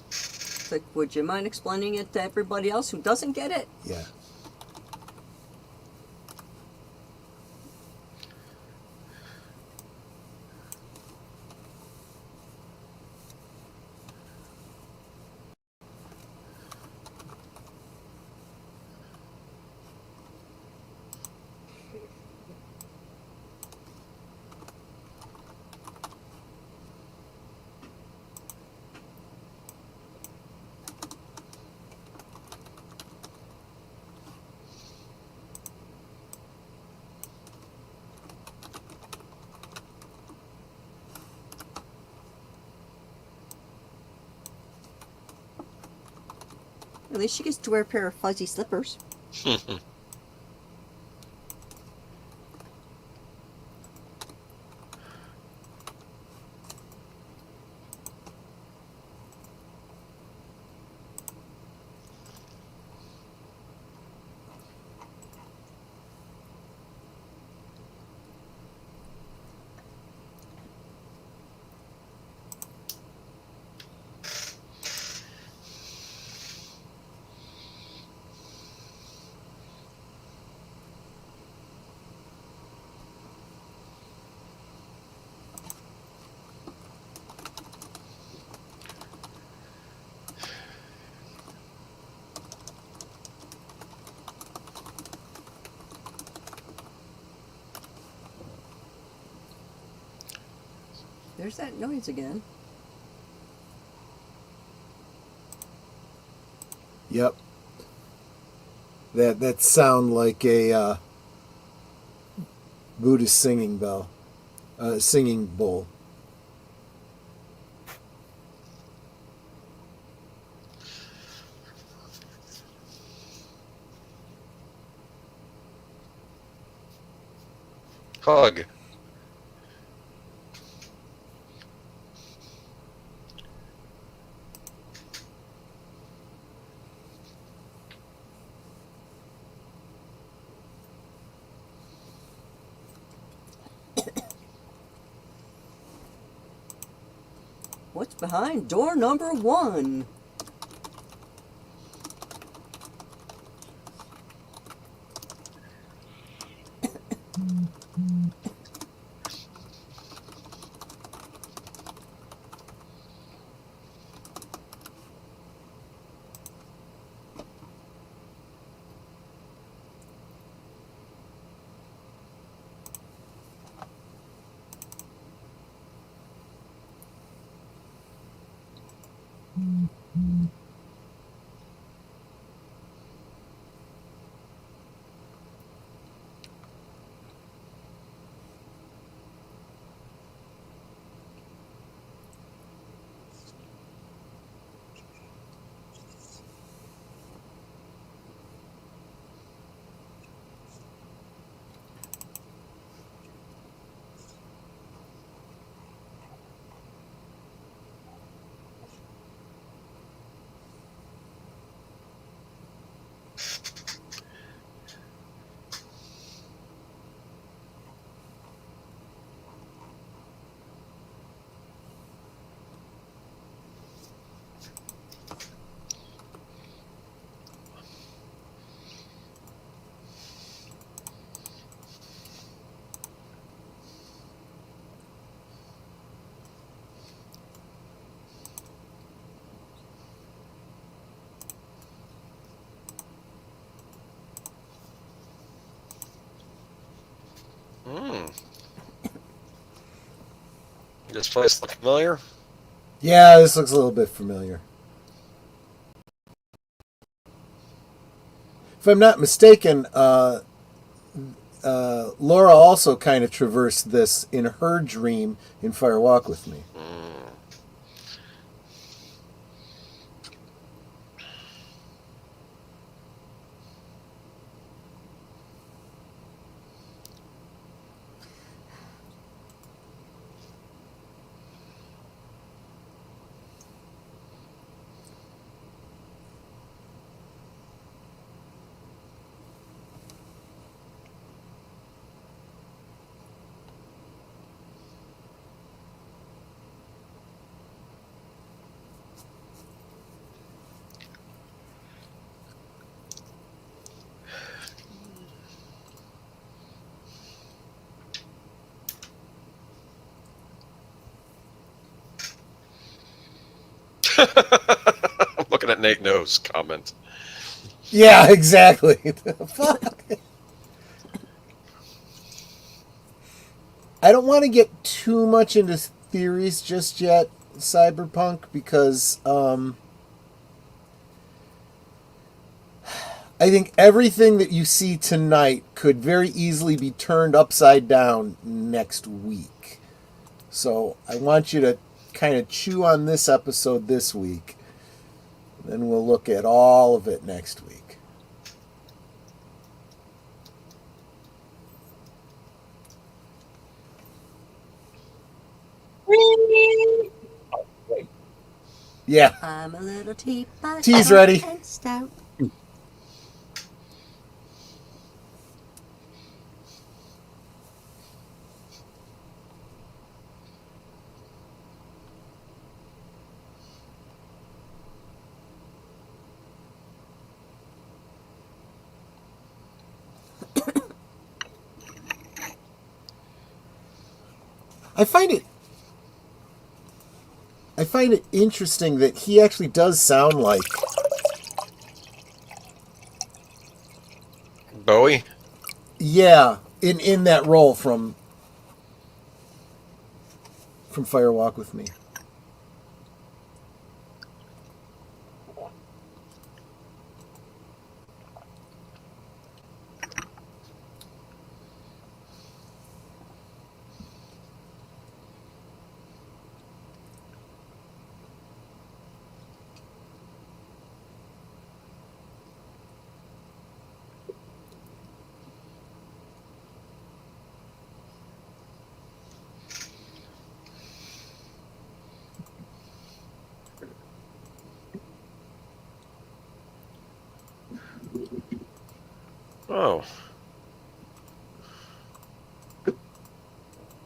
Speaker 5: It's like, would you mind explaining it to everybody else who doesn't get it?
Speaker 4: Yeah.
Speaker 5: At least she gets to wear a pair of fuzzy slippers. There's that noise again.
Speaker 4: Yep. That sound like a Buddhist singing bell, singing bowl.
Speaker 6: Hug.
Speaker 5: What's behind door number 1?
Speaker 6: This place look familiar?
Speaker 4: Yeah, this looks a little bit familiar. If I'm not mistaken, Laura also kind of traversed this in her dream in Fire Walk with Me.
Speaker 6: I'm looking at Nate No's comment.
Speaker 4: Yeah, exactly. Fuck. I don't want to get too much into theories just yet, Cyberpunk, because I think everything that you see tonight could very easily be turned upside down next week. So I want you to kind of chew on this episode this week. Then we'll look at all of it next week. Yeah.
Speaker 5: I'm a little teapot.
Speaker 4: Tea's ready.
Speaker 5: And stout.
Speaker 4: I find it interesting that he actually does sound like
Speaker 6: Bowie?
Speaker 4: yeah, in that role from from Firewalk with Me.
Speaker 6: Oh.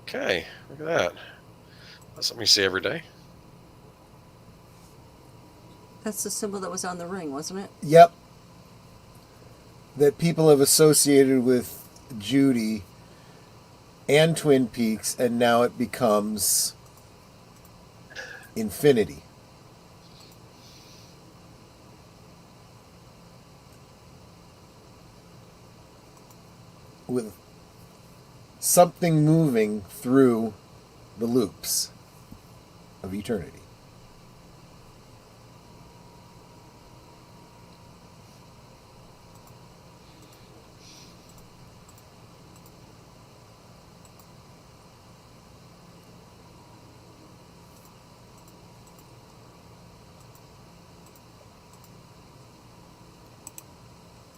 Speaker 6: Okay, look at that. That's something you see every day.
Speaker 5: That's the symbol that was on the ring, wasn't it?
Speaker 4: Yep. That people have associated with Judy and Twin Peaks, and now it becomes infinity. With something moving through the loops of eternity.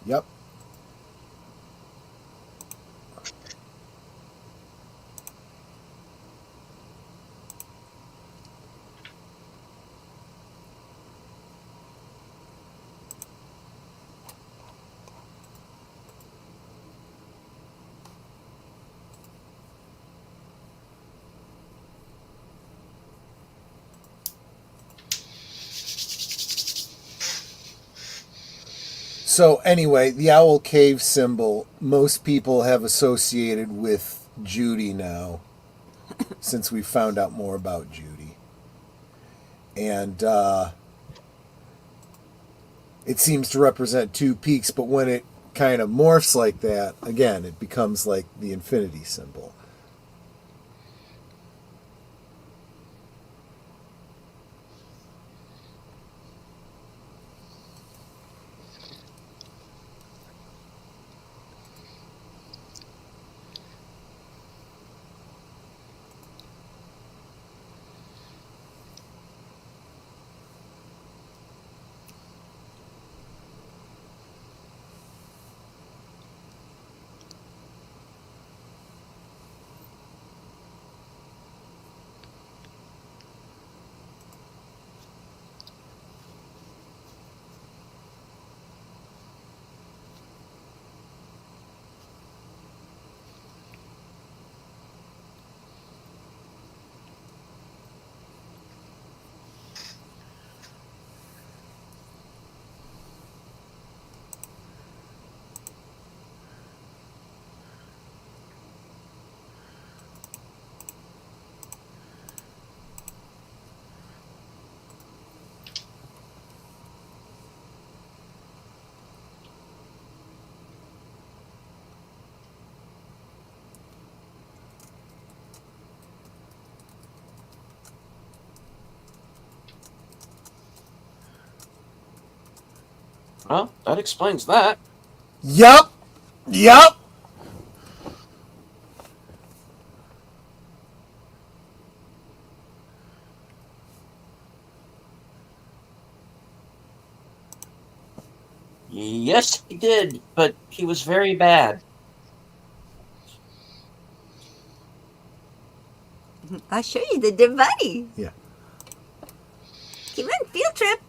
Speaker 4: Yep. So anyway, the owl cave symbol, most people have associated with Judy now, since we found out more about Judy. And it seems to represent two peaks, but when it kind of morphs like that, again, it becomes like the infinity symbol.
Speaker 3: Well, that explains that.
Speaker 4: Yup! Yup!
Speaker 3: Yes, he did, but he was very bad.
Speaker 5: I'll show you the device.
Speaker 4: Yeah.
Speaker 5: Come on, field trip.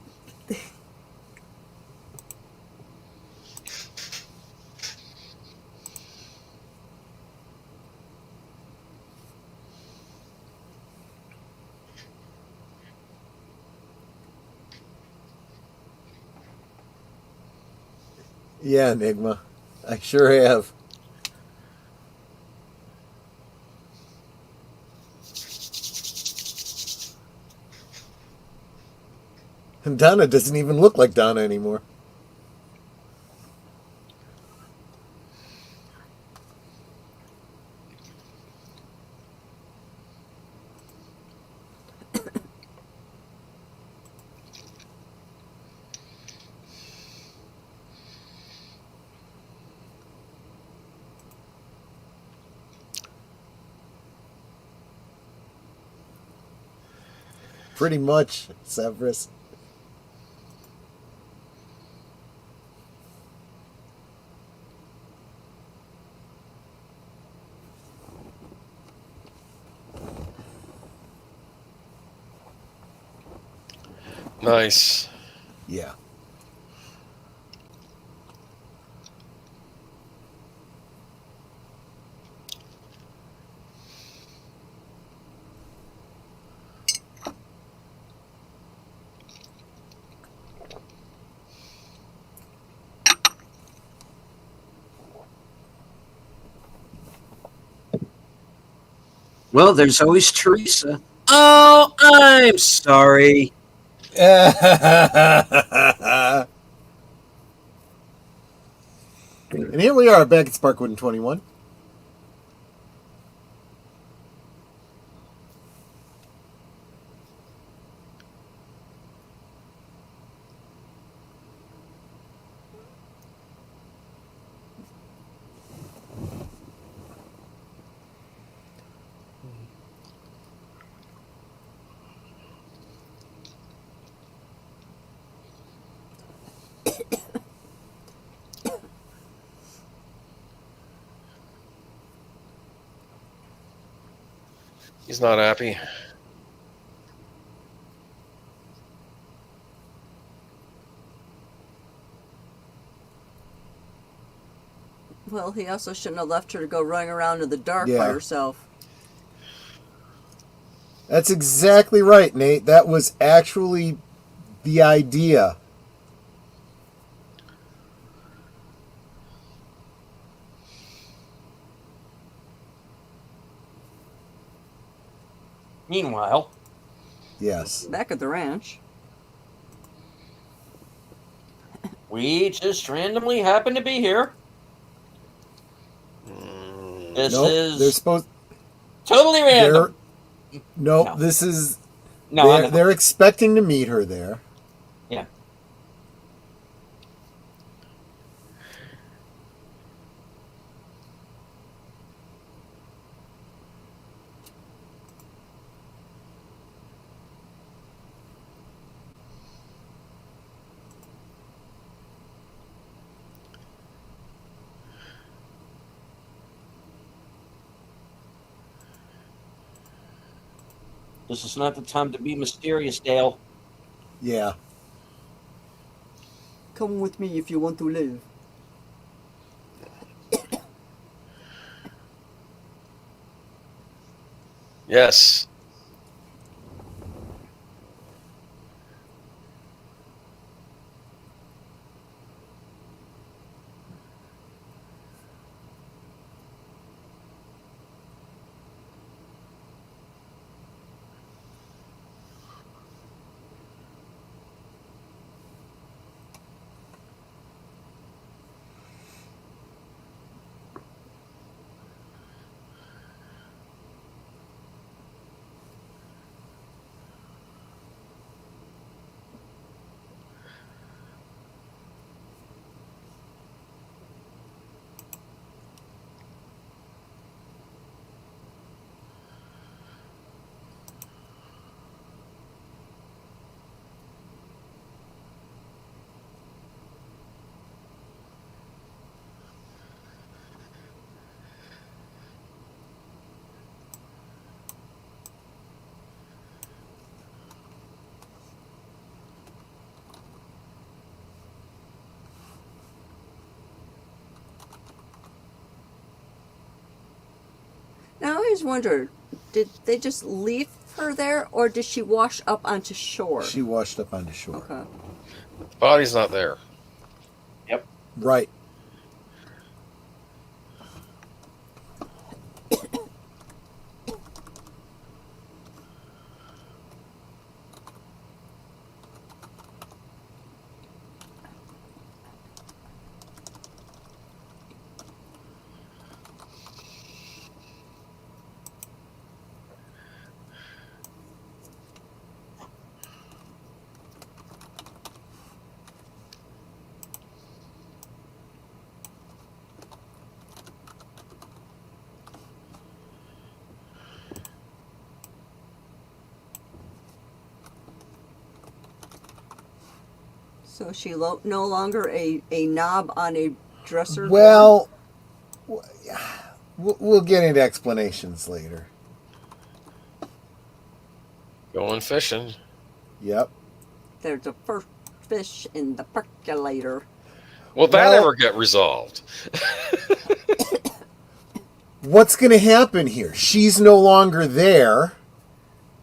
Speaker 4: Yeah, Enigma. I sure have. And Donna doesn't even look like Donna anymore. Pretty much, Severus.
Speaker 6: Nice.
Speaker 4: Yeah.
Speaker 3: Well, there's always Teresa. Oh, I'm sorry.
Speaker 4: And here we are back at Sparkwood in 21.
Speaker 6: He's not happy.
Speaker 5: Well, he also shouldn't have left her to go running around in the dark by
Speaker 4: Yeah.
Speaker 5: herself.
Speaker 4: That's exactly right, Nate. That was actually the idea.
Speaker 3: Meanwhile,
Speaker 4: Yes.
Speaker 5: Back at the ranch.
Speaker 3: we just randomly happen to be here. This
Speaker 4: Nope. They're
Speaker 3: is
Speaker 4: supposed.
Speaker 3: totally random.
Speaker 4: No,
Speaker 3: No.
Speaker 4: this is.
Speaker 3: No, I know.
Speaker 4: They're expecting to meet her there.
Speaker 3: Yeah. This is not the time to be mysterious, Dale.
Speaker 4: Yeah.
Speaker 5: Come with me if you want to live.
Speaker 6: Yes.
Speaker 5: Now I always wondered, did they just leave her there, or did she wash up onto shore?
Speaker 4: She washed up onto shore.
Speaker 5: Okay.
Speaker 6: The body's not there.
Speaker 3: Yep.
Speaker 4: Right.
Speaker 5: So is she no longer a knob on a dresser?
Speaker 4: Well, we'll get into explanations later.
Speaker 6: Going fishing.
Speaker 4: Yep.
Speaker 5: There's a first fish in the percolator.
Speaker 6: Will that
Speaker 4: Well-
Speaker 6: ever get resolved?
Speaker 4: What's going to happen here? She's no longer there.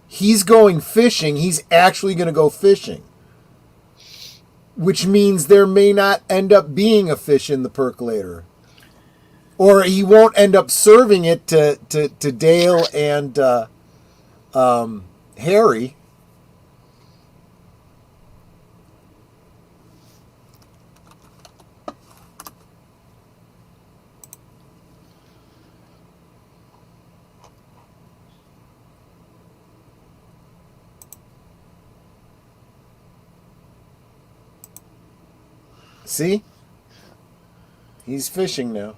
Speaker 4: He's going fishing. He's actually going to go fishing. Which means there may not end up being a fish in the percolator. Or he won't end up serving it to Dale and Harry. See? He's fishing now.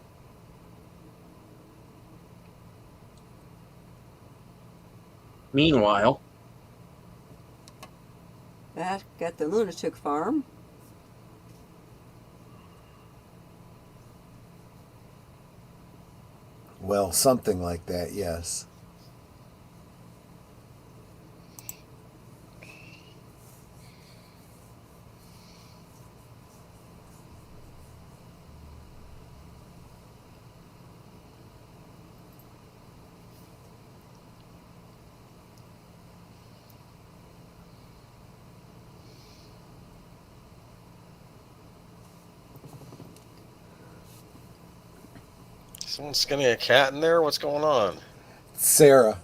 Speaker 3: Meanwhile,
Speaker 5: Back at the lunatic farm.
Speaker 4: Well, something like that, yes.
Speaker 6: Someone skinning a cat in there? What's going on?
Speaker 4: Sarah.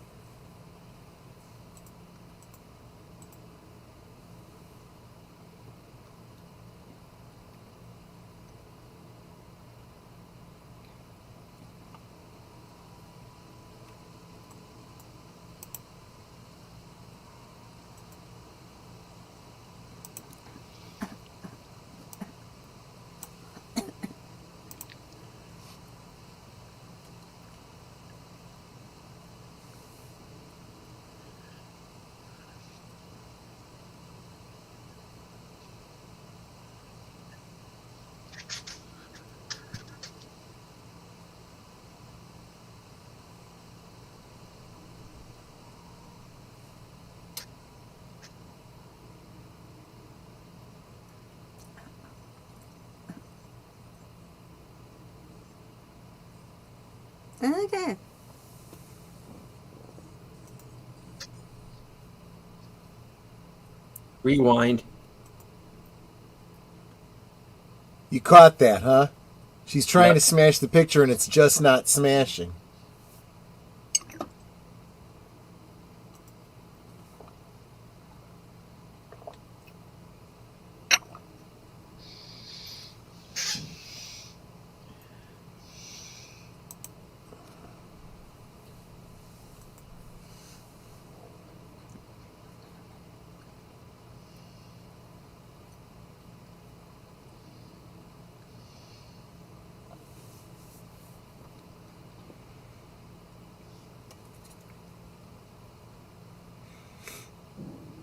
Speaker 5: Okay.
Speaker 3: rewind.
Speaker 4: You caught that, huh? She's trying to smash the picture and it's just not smashing.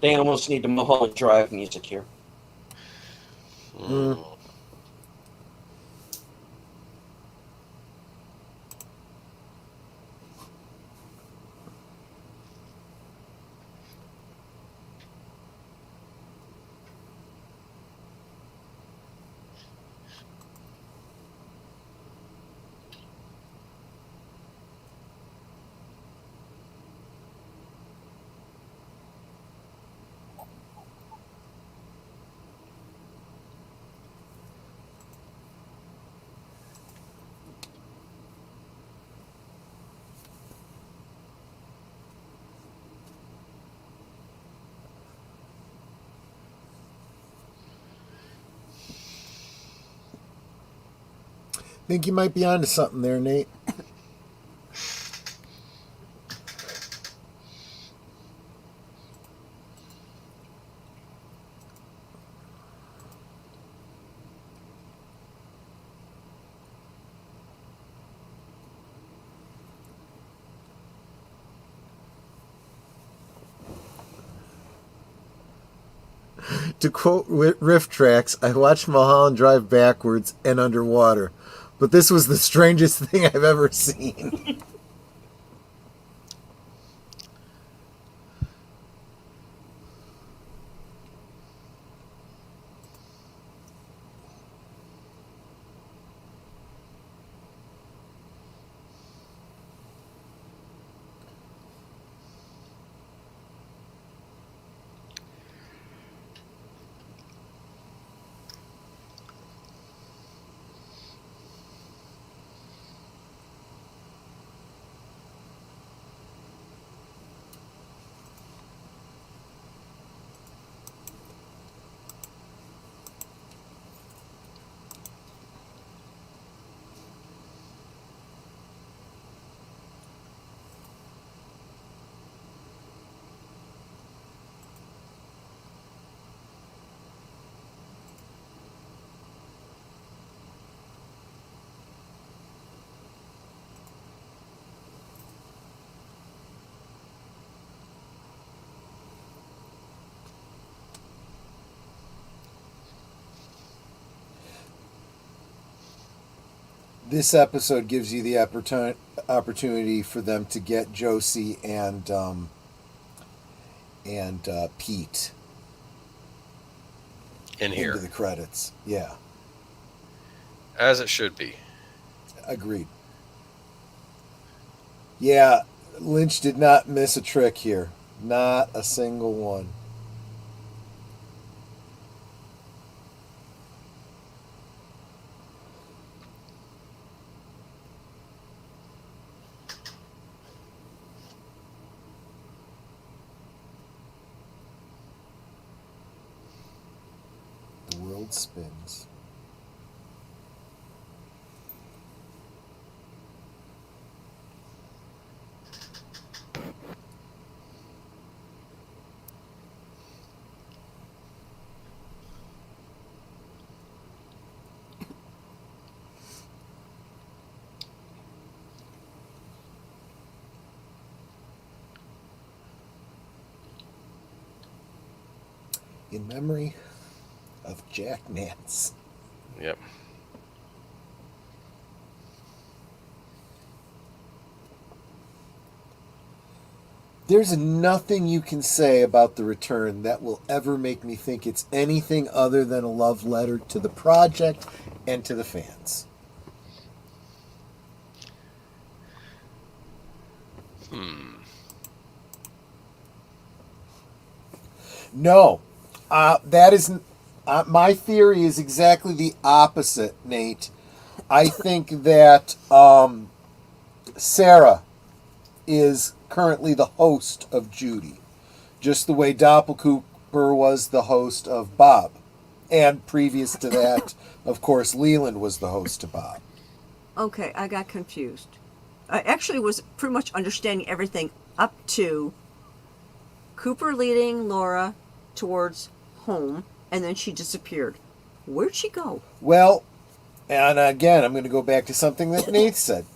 Speaker 3: They almost need the Mulholland Drive music here.
Speaker 4: Think you might be onto something there, Nate. To quote Riff Tracks, I watched Mulholland Drive backwards and underwater, but this was the strangest thing I've ever seen. This episode gives you the opportunity for them to get Josie and Pete
Speaker 6: In here,
Speaker 4: into the credits. Yeah,
Speaker 6: as it should be.
Speaker 4: agreed. Yeah, Lynch did not miss a trick here. Not a single one. The world spins. In memory of Jack Nance.
Speaker 6: Yep.
Speaker 4: There's nothing you can say about The Return that will ever make me think it's anything other than a love letter to the project and to the fans. No, that is my theory is exactly the opposite, Nate. I think that Sarah is currently the host of Judy, just the way Doppelcooper was the host of Bob, and previous to that, of course, Leland was the host of Bob.
Speaker 5: Okay, I got confused. I actually was pretty much understanding everything up to Cooper leading Laura towards home, and then she disappeared. Where'd she go?
Speaker 4: Well, and again, I'm going to go back to something that Nate said.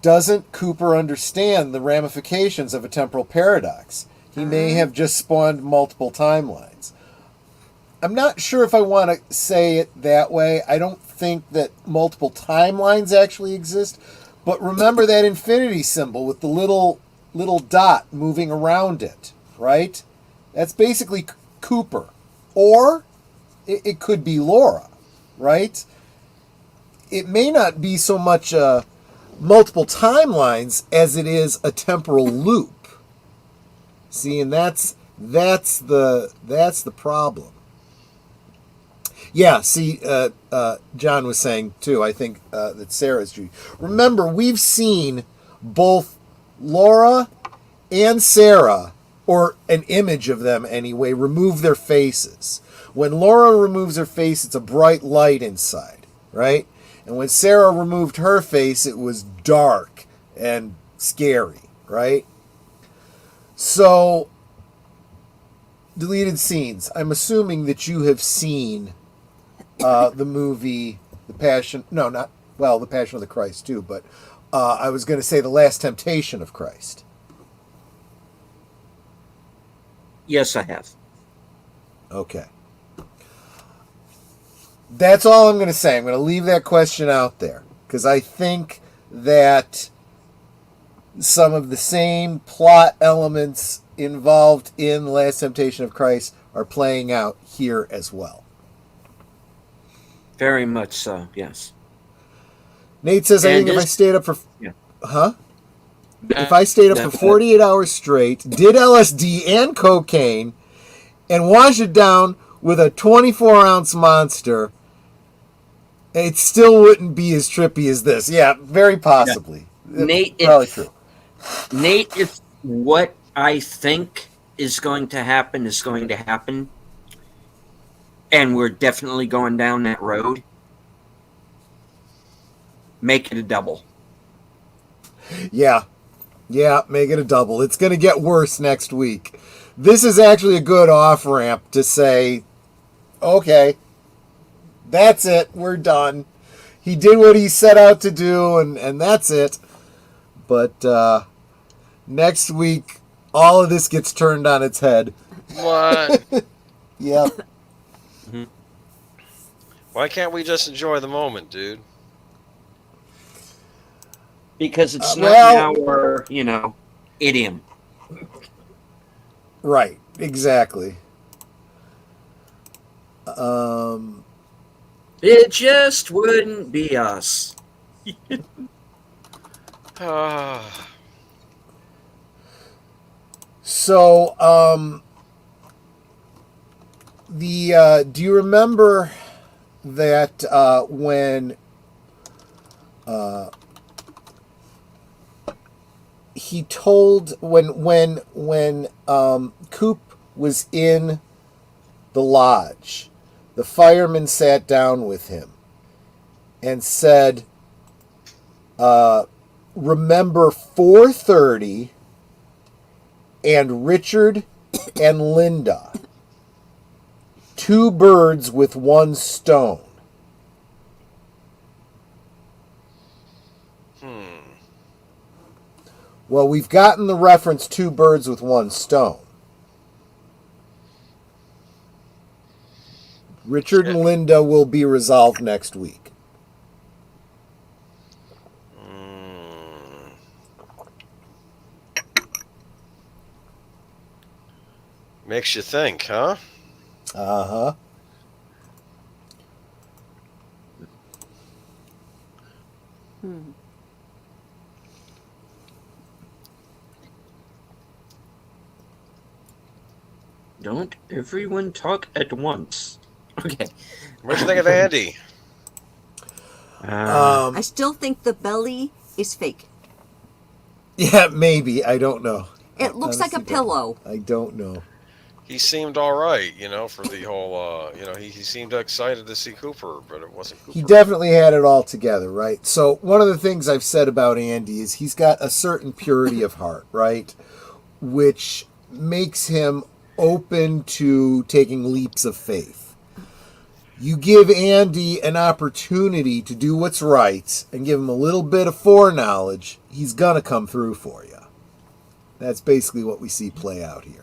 Speaker 4: Doesn't Cooper understand the ramifications of a temporal paradox? He may have just spawned multiple timelines. I'm not sure if I want to say it that way. I don't think that multiple timelines actually exist. But remember that infinity symbol with the little dot moving around it, right? That's basically Cooper. Or it could be Laura, right? It may not be so much multiple timelines as it is a temporal loop. See, and that's the problem. Yeah, see, John was saying too, I think that Sarah's Judy. Remember, we've seen both Laura and Sarah, or an image of them anyway, remove their faces. When Laura removes her face, it's a bright light inside, right? And when Sarah removed her face, it was dark and scary, right? So, deleted scenes. I'm assuming that you have seen the movie The Passion of the Christ too, but I was going to say The Last Temptation of Christ.
Speaker 3: Yes, I have.
Speaker 4: Okay. That's all I'm going to say. I'm going to leave that question out there because I think that some of the same plot elements involved in The Last Temptation of Christ are playing out here as well.
Speaker 3: Very much so, yes.
Speaker 4: Nate says, I think if I stayed up for...
Speaker 3: Yeah.
Speaker 4: Huh? If I stayed up for 48 hours straight, did LSD and cocaine, and washed it down with a 24-ounce monster, it still wouldn't be as trippy as this. Yeah, very possibly.
Speaker 3: Yeah. Nate,
Speaker 4: probably true.
Speaker 3: Nate, if what I think is going to happen is going to happen, and we're definitely going down that road, make it a double.
Speaker 4: Yeah, make it a double. It's going to get worse next week. This is actually a good off-ramp to say, okay, that's it, we're done. He did what he set out to do, and that's it. But next week, all of this gets turned on its head.
Speaker 6: What?
Speaker 4: Yep.
Speaker 6: Why can't we just enjoy the moment, dude?
Speaker 3: Because it's not our, idiom.
Speaker 4: Right, exactly.
Speaker 3: It just wouldn't be us.
Speaker 4: So, do you remember that when he told when Coop was in the lodge, the fireman sat down with him and said, remember 4:30 and Richard and Linda, 2 birds with 1 stone. Well, we've gotten the reference 2 birds with 1 stone. Richard and Linda will be resolved next week.
Speaker 6: Makes you think, huh?
Speaker 4: Uh-huh.
Speaker 3: Don't everyone talk at once. Okay.
Speaker 6: What do you think of Andy?
Speaker 5: I still think the belly is fake.
Speaker 4: Yeah, maybe. I don't know.
Speaker 5: It looks like a pillow.
Speaker 4: I don't know.
Speaker 6: He seemed all right, for the whole, he seemed excited to see Cooper, but it wasn't Cooper.
Speaker 4: He definitely had it all together, right? So one of the things I've said about Andy is he's got a certain purity of heart, right? Which makes him open to taking leaps of faith. You give Andy an opportunity to do what's right and give him a little bit of foreknowledge, he's going to come through for you. That's basically what we see play out here.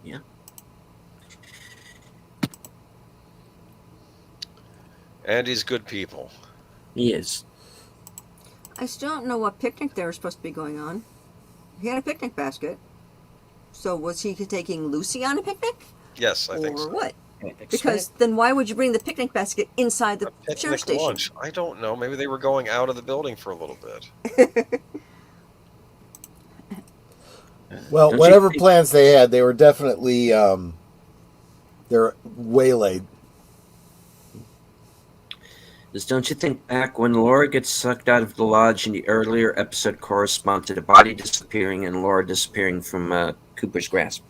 Speaker 3: Yeah.
Speaker 6: Andy's good people.
Speaker 3: He is.
Speaker 5: I still don't know what picnic they were supposed to be going on. He had a picnic basket. So was he taking Lucy on a picnic?
Speaker 6: Yes, I think so.
Speaker 5: Or what? Because then why would you bring the picnic basket inside the sheriff station?
Speaker 6: Lunch. I don't know. Maybe they were going out of the building for a little bit.
Speaker 4: Well, whatever plans they had, they were definitely they're waylaid.
Speaker 3: Don't you think back when Laura gets sucked out of the lodge in the earlier episode correspond to the body disappearing and Laura disappearing from Cooper's grasp?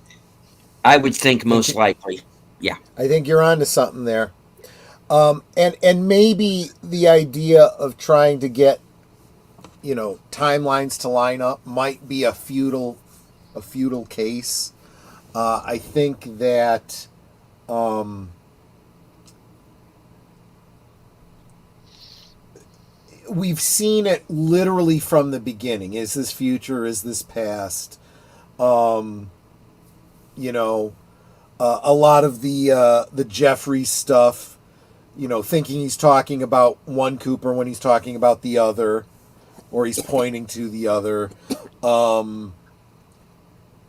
Speaker 3: I would think most likely. Yeah.
Speaker 4: I think you're onto something there. And maybe the idea of trying to get, timelines to line up might be a futile case. I think that we've seen it literally from the beginning. Is this future? Is this past? You know, a lot of the Jeffrey stuff, you know, thinking he's talking about one Cooper when he's talking about the other, or he's pointing to the other.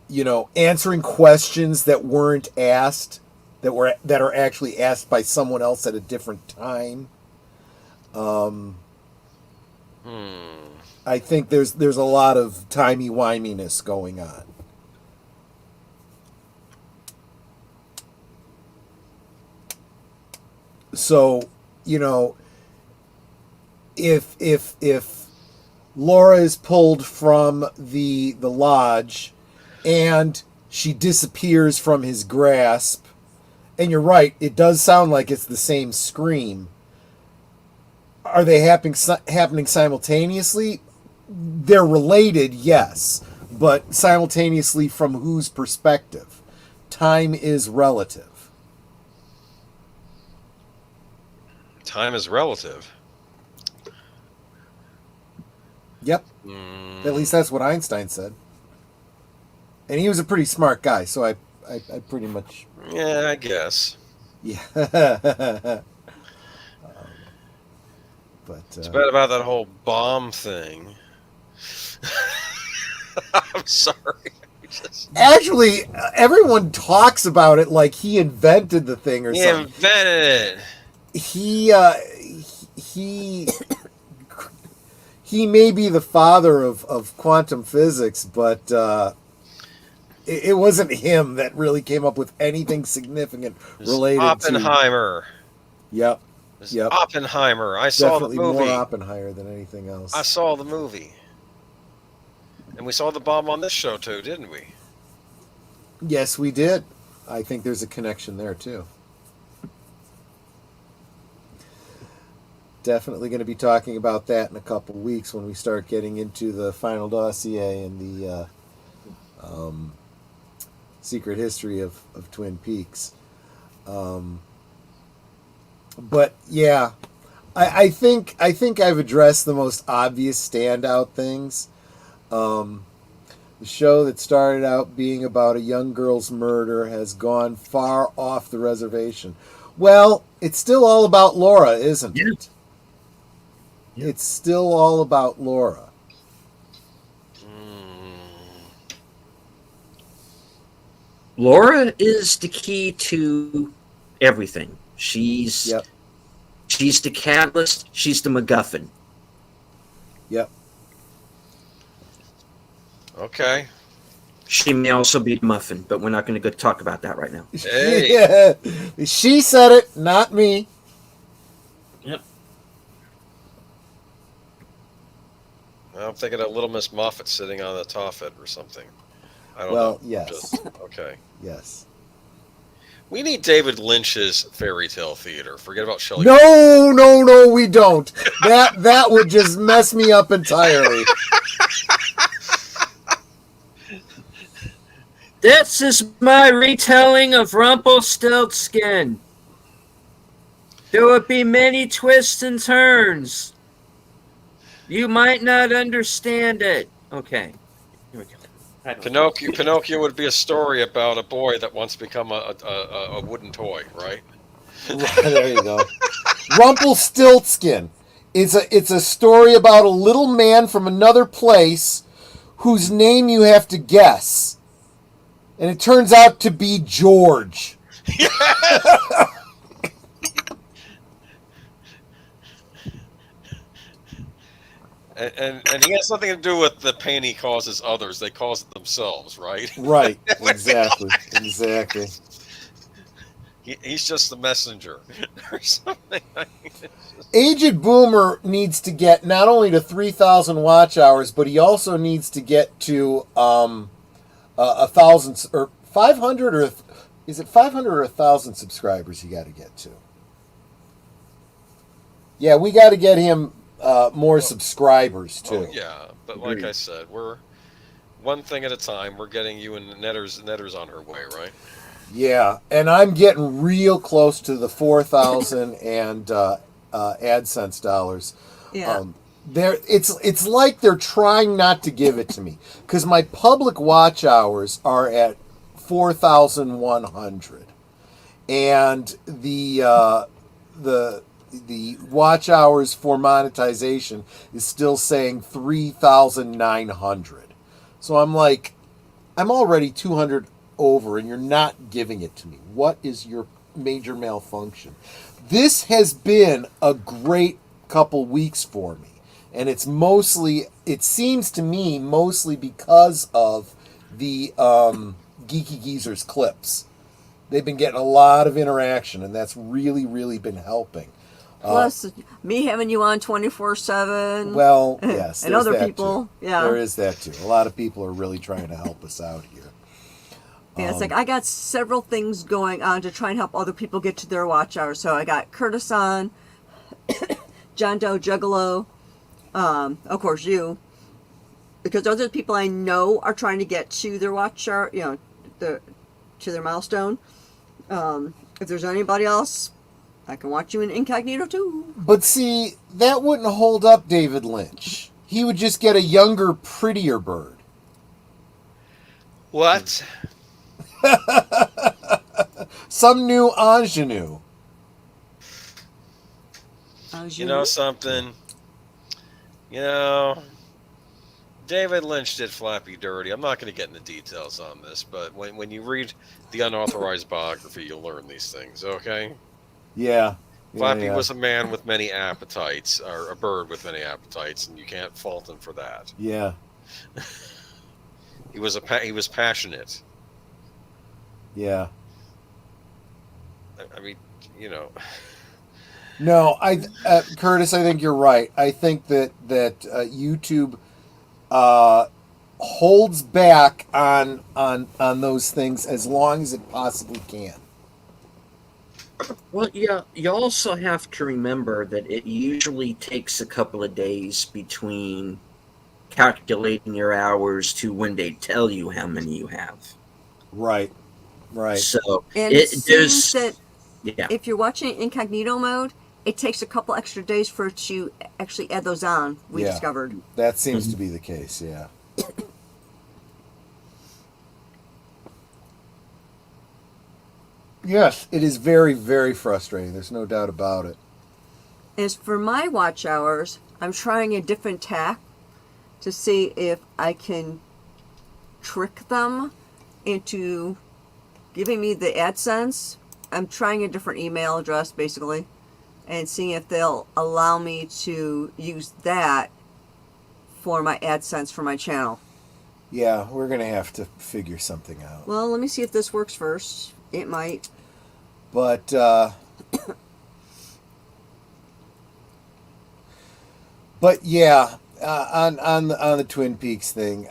Speaker 4: You know, answering questions that weren't asked, that are actually asked by someone else at a different time. I think there's a lot of timey-wiminess going on. So, you know, if Laura is pulled from the lodge and she disappears from his grasp, and you're right, it does sound like it's the same scream. Are they happening simultaneously? They're related, yes, but simultaneously from whose perspective? Time is relative.
Speaker 6: Time is relative.
Speaker 4: Yep. At least that's what Einstein said. And he was a pretty smart guy, so I pretty much...
Speaker 6: Yeah, I guess.
Speaker 4: Yeah. But
Speaker 6: it's bad about that whole bomb thing. I'm sorry.
Speaker 4: Actually, everyone talks about it like he invented the thing or something.
Speaker 6: He invented it.
Speaker 4: He may be the father of quantum physics, but it wasn't him that really came up with anything significant related
Speaker 6: Oppenheimer.
Speaker 4: to... Yep.
Speaker 6: Yep. Oppenheimer. I saw
Speaker 4: Definitely
Speaker 6: the movie.
Speaker 4: More Oppenheimer than anything else.
Speaker 6: I saw the movie. And we saw the bomb on this show too, didn't we?
Speaker 4: Yes, we did. I think there's a connection there too. Definitely going to be talking about that in a couple of weeks when we start getting into the final dossier and the secret history of Twin Peaks. But yeah, I think I've addressed the most obvious standout things. The show that started out being about a young girl's murder has gone far off the reservation. Well, it's still all about Laura, isn't it? Yeah. It's still all about Laura.
Speaker 3: Laura is the key to everything. She's the catalyst. She's the MacGuffin.
Speaker 4: Yep.
Speaker 6: Okay.
Speaker 3: She may also be the muffin, but we're not going to go talk about that right now.
Speaker 6: Hey.
Speaker 4: Yeah. She said it, not me.
Speaker 3: Yep.
Speaker 6: I'm thinking of Little Miss Moffat sitting on the Toffet or something. I don't know.
Speaker 4: Well, yes.
Speaker 6: Okay.
Speaker 4: Yes.
Speaker 6: We need David Lynch's fairy tale theater. Forget about Shelley.
Speaker 4: No, we don't. That would just mess me up entirely.
Speaker 3: This is my retelling of Rumpelstiltskin. There will be many twists and turns. You might not understand it. Okay. Here we go.
Speaker 6: Pinocchio would be a story about a boy that wants to become a wooden toy, right?
Speaker 4: There you go. Rumpelstiltskin. It's a story about a little man from another place whose name you have to guess. And it turns out to be George.
Speaker 6: Yes! And he has nothing to do with the pain he causes others. They cause it themselves, right?
Speaker 4: Right. Exactly.
Speaker 6: He's just the messenger or something.
Speaker 4: Aged Boomer needs to get not only to 3,000 watch hours, but he also needs to get to 1,000 or 500, or is it 500 or 1,000 subscribers you got to get to? Yeah, we got to get him more subscribers too.
Speaker 6: Oh, yeah, but like I said, we're one thing at a time. We're getting you and Netters on her way, right?
Speaker 4: Yeah, and I'm getting real close to the 4,000 and AdSense dollars.
Speaker 5: Yeah.
Speaker 4: it's like they're trying not to give it to me because my public watch hours are at 4,100, and the watch hours for monetization is still saying 3,900. So I'm like, I'm already 200 over, and you're not giving it to me. What is your major malfunction? This has been a great couple weeks for me. And it's mostly, it seems to me, mostly because of the Geeky Geezers clips. They've been getting a lot of interaction, and that's really, really been helping.
Speaker 5: Plus, me having you on 24/7.
Speaker 4: Well, yes.
Speaker 5: And
Speaker 4: there's
Speaker 5: other
Speaker 4: that
Speaker 5: people.
Speaker 4: Too.
Speaker 5: Yeah.
Speaker 4: There is that too. A lot of people are really trying to help us out here.
Speaker 5: Yeah, it's like I got several things going on to try and help other people get to their watch hours. So I got Curtis on, John Doe Juggalo, of course you, because those are the people I know are trying to get to their watch hour, to their milestone. If there's anybody else, I can watch you in incognito too.
Speaker 4: But see, that wouldn't hold up David Lynch. He would just get a younger, prettier bird.
Speaker 6: What?
Speaker 4: Some new ingenue.
Speaker 6: You know something? David Lynch did Flappy Dirty. I'm not going to get into details on this, but when you read the unauthorized biography, you'll learn these things, okay?
Speaker 4: Yeah.
Speaker 6: Flappy was a man with many appetites, or a bird with many appetites, and you can't fault him for that.
Speaker 4: Yeah.
Speaker 6: He was passionate.
Speaker 4: Yeah.
Speaker 6: I mean,
Speaker 4: No, Curtis, I think you're right. I think that YouTube holds back on those things as long as it possibly can.
Speaker 3: Well, yeah, you also have to remember that it usually takes a couple of days between calculating your hours to when they tell you how many you have.
Speaker 4: Right.
Speaker 3: So
Speaker 5: and
Speaker 3: it
Speaker 5: seems
Speaker 3: does.
Speaker 5: that
Speaker 3: Yeah.
Speaker 5: if you're watching it incognito mode, it takes a couple extra days for it to actually add those on. We discovered
Speaker 4: that seems to be the case. Yeah. Yes, it is very, very frustrating. There's no doubt about it.
Speaker 5: As for my watch hours, I'm trying a different tack to see if I can trick them into giving me the AdSense. I'm trying a different email address, basically, and seeing if they'll allow me to use that for my AdSense for my channel.
Speaker 4: Yeah, we're going to have to figure something out.
Speaker 5: Well, let me see if this works first. It might.
Speaker 4: But yeah, on the Twin Peaks thing,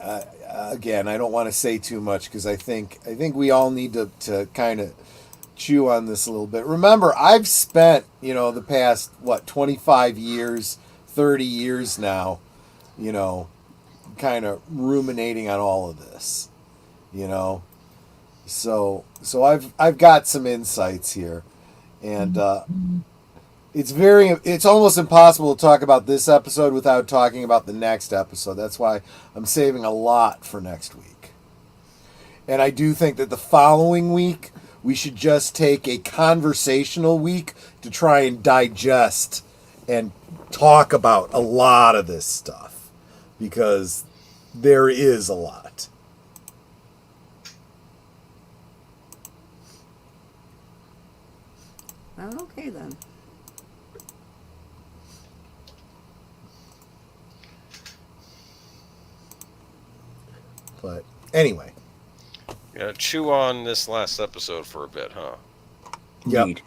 Speaker 4: again, I don't want to say too much because I think we all need to kind of chew on this a little bit. Remember, I've spent the past 25 years, 30 years now, kind of ruminating on all of this, So I've got some insights here, and it's almost impossible to talk about this episode without talking about the next episode. That's why I'm saving a lot for next week. And I do think that the following week we should just take a conversational week to try and digest and talk about a lot of this stuff, because there is a lot.
Speaker 5: Okay, then.
Speaker 4: But anyway.
Speaker 6: Chew on this last episode for a bit, huh?
Speaker 4: Yep.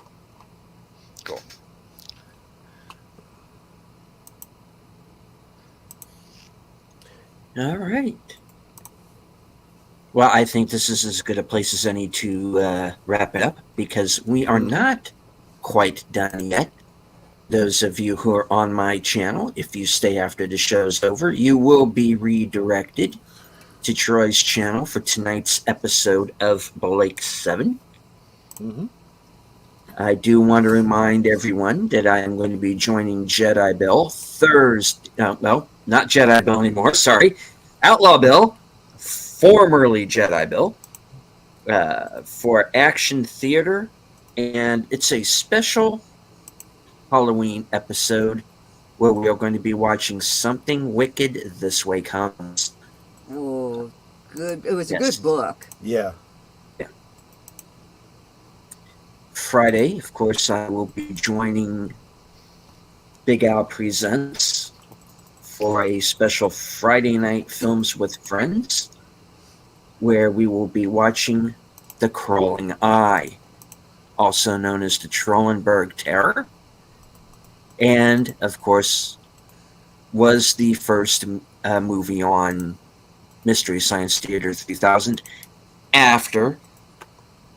Speaker 6: Cool.
Speaker 3: All right. Well, I think this is as good a place as any to wrap it up, because we are not quite done yet. Those of you who are on my channel, if you stay after the show's over, you will be redirected to Troy's channel for tonight's episode of Blake 7.
Speaker 4: Mm-hmm.
Speaker 3: I do want to remind everyone that I am going to be joining Jedi Bill Thursday. Well, not Jedi Bill anymore. Sorry, Outlaw Bill, formerly Jedi Bill, for Action Theater, and it's a special Halloween episode where we are going to be watching Something Wicked This Way Comes.
Speaker 5: Oh, good. It was a
Speaker 3: Yes.
Speaker 5: good book.
Speaker 4: Yeah.
Speaker 3: Friday, of course, I will be joining Big Al Presents for a special Friday night Films with Friends, where we will be watching The Crawling Eye, also known as the Trollenberg Terror, and, of course, was the first movie on Mystery Science Theater 3000 after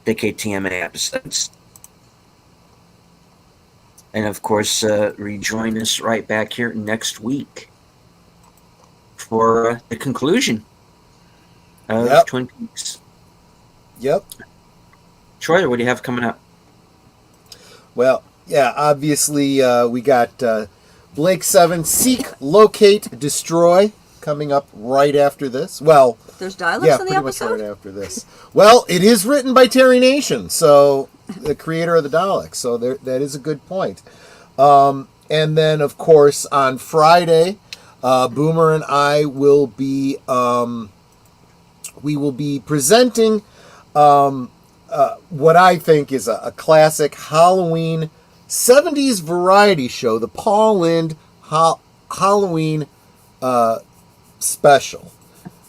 Speaker 3: the KTMA episodes. And of course, rejoin us right back here next week for the conclusion of Twin Peaks.
Speaker 4: Yep.
Speaker 3: Troy, what do you have coming up?
Speaker 4: Well, yeah, obviously we got Blake 7, Seek, Locate, Destroy coming up right after this. Well,
Speaker 5: There's dialects
Speaker 4: yeah,
Speaker 5: in the
Speaker 4: pretty much
Speaker 5: episode?
Speaker 4: right after this. Well, it is written by Terry Nation, so the creator of the Daleks. So that is a good point. And then, of course, on Friday, Boomer and I will be presenting what I think is a classic Halloween 70s variety show, the Paul Lynde Halloween special.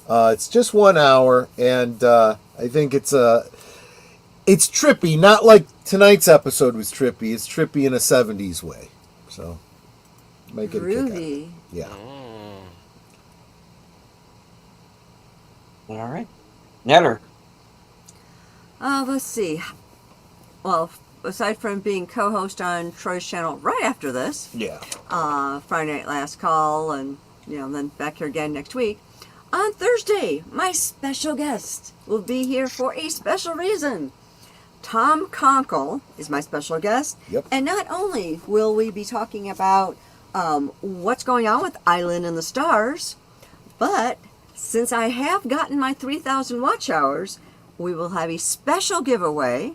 Speaker 4: It's just 1 hour, and I think it's trippy, not like tonight's episode was trippy. It's trippy in a 70s way. So, might get a kick out of it.
Speaker 5: Groovy.
Speaker 4: Yeah.
Speaker 3: All right. Netter.
Speaker 5: Let's see. Well, aside from being co-host on Troy's channel right after this,
Speaker 4: Yeah.
Speaker 5: Friday Night Last Call, and then back here again next week. On Thursday, my special guest will be here for a special reason. Tom Conkle is my special guest.
Speaker 4: Yep.
Speaker 5: And not only will we be talking about what's going on with Island in the Stars, but since I have gotten my 3,000 watch hours, we will have a special giveaway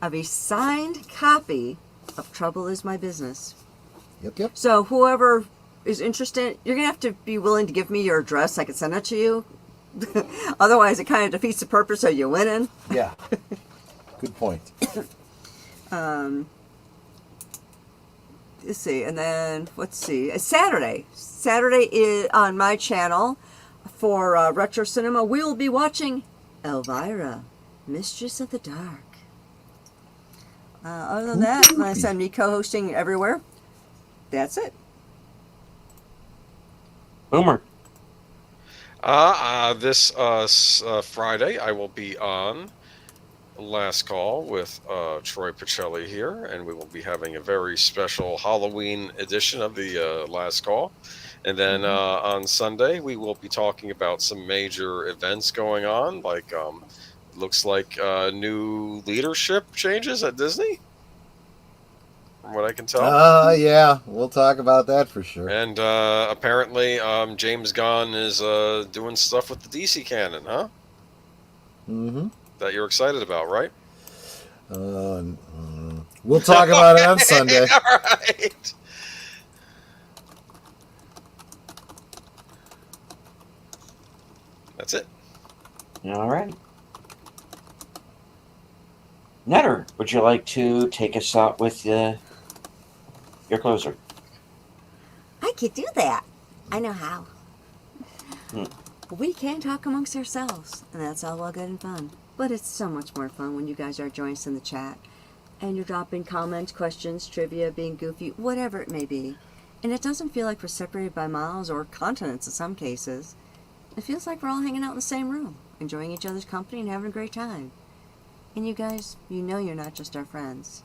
Speaker 5: of a signed copy of Trouble Is My Business.
Speaker 4: Yep.
Speaker 5: So whoever is interested, you're going to have to be willing to give me your address. I can send it to you. Otherwise, it kind of defeats the purpose of you winning.
Speaker 4: Yeah. Good point.
Speaker 5: Let's see, and then let's see. Saturday is on my channel for Retro Cinema. We will be watching Elvira, Mistress of the Dark. Other than that, unless I'm me co-hosting everywhere, that's it.
Speaker 3: Boomer.
Speaker 6: This Friday, I will be on Last Call with Troy Pacelli here, and we will be having a very special Halloween edition of the Last Call. And then on Sunday, we will be talking about some major events going on, like looks like new leadership changes at Disney, from what I can tell.
Speaker 4: Yeah, we'll talk about that for sure.
Speaker 6: And apparently, James Gunn is doing stuff with the DC canon, huh?
Speaker 4: Mm-hmm.
Speaker 6: That you're excited about, right?
Speaker 4: We'll talk about it on Sunday.
Speaker 6: All right. That's it.
Speaker 3: All right. Netter, would you like to take us out with your closer?
Speaker 2: I could do that. I know how.
Speaker 5: We can talk amongst ourselves, and that's all well good and fun. But it's so much more fun when you guys are joining us in the chat, and you're dropping comments, questions, trivia, being goofy, whatever it may be. And it doesn't feel like we're separated by miles or continents in some cases. It feels like we're all hanging out in the same room, enjoying each other's company and having a great time. And you guys, you know you're not just our friends.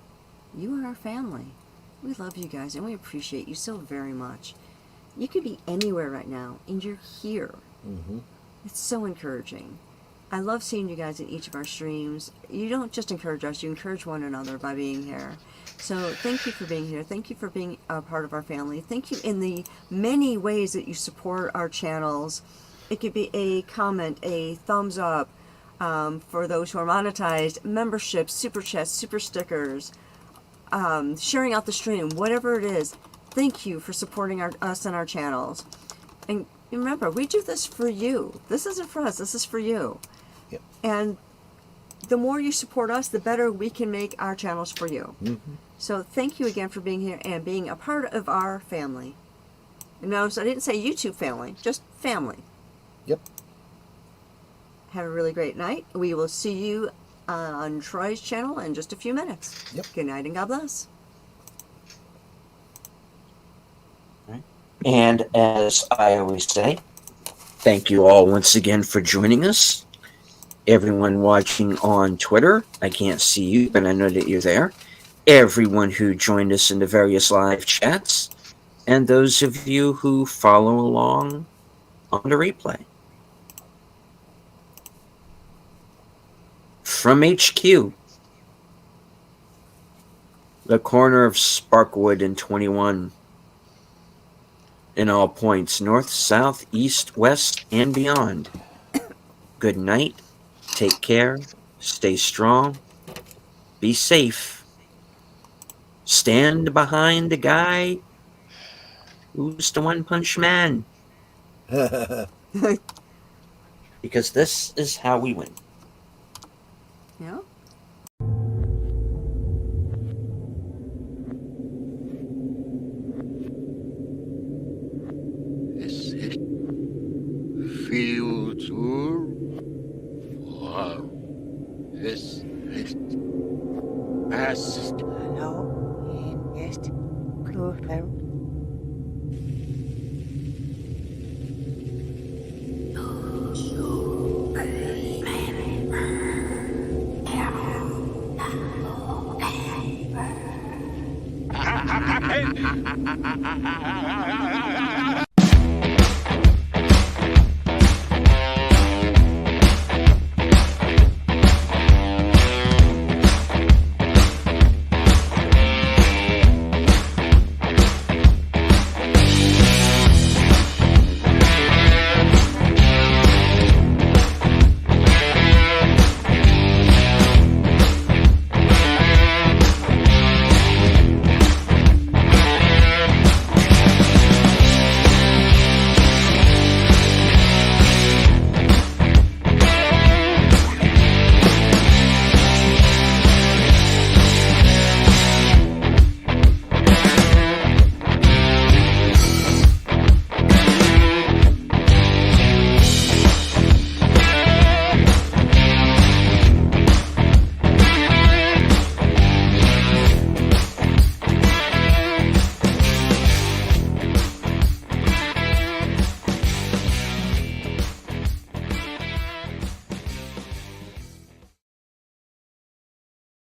Speaker 5: You are our family. We love you guys, and we appreciate you so very much. You could be anywhere right now, and you're here.
Speaker 4: Mm-hmm.
Speaker 5: It's so encouraging. I love seeing you guys in each of our streams. You don't just encourage us, you encourage one another by being here. So thank you for being here. Thank you for being a part of our family. Thank you in the many ways that you support our channels. It could be a comment, a thumbs up, for those who are monetized, memberships, super chats, super stickers, sharing out the stream, whatever it is. Thank you for supporting us and our channels. And remember, we do this for you. This isn't for us, this is for you.
Speaker 4: Yep.
Speaker 5: And the more you support us, the better we can make our channels for you.
Speaker 4: Mm-hmm.
Speaker 5: So thank you again for being here and being a part of our family. And notice I didn't say YouTube family, just family.
Speaker 4: Yep.
Speaker 5: Have a really great night. We will see you on Troy's channel in just a few minutes.
Speaker 4: Yep.
Speaker 5: Good night and God bless.
Speaker 3: And as I always say, thank you all once again for joining us. Everyone watching on Twitter, I can't see you, but I know that you're there. Everyone who joined us in the various live chats, and those of you who follow along on the replay. From HQ, the corner of Sparkwood and 21, in all points, north, south, east, west, and beyond. Good night, take care, stay strong, be safe, stand behind the guy who's the one-punch man. Because this is how we win.
Speaker 5: Yeah.
Speaker 7: Future. Wow. This past.
Speaker 2: Hallo, hier ist Kullin.
Speaker 7: Ha ha ha ha!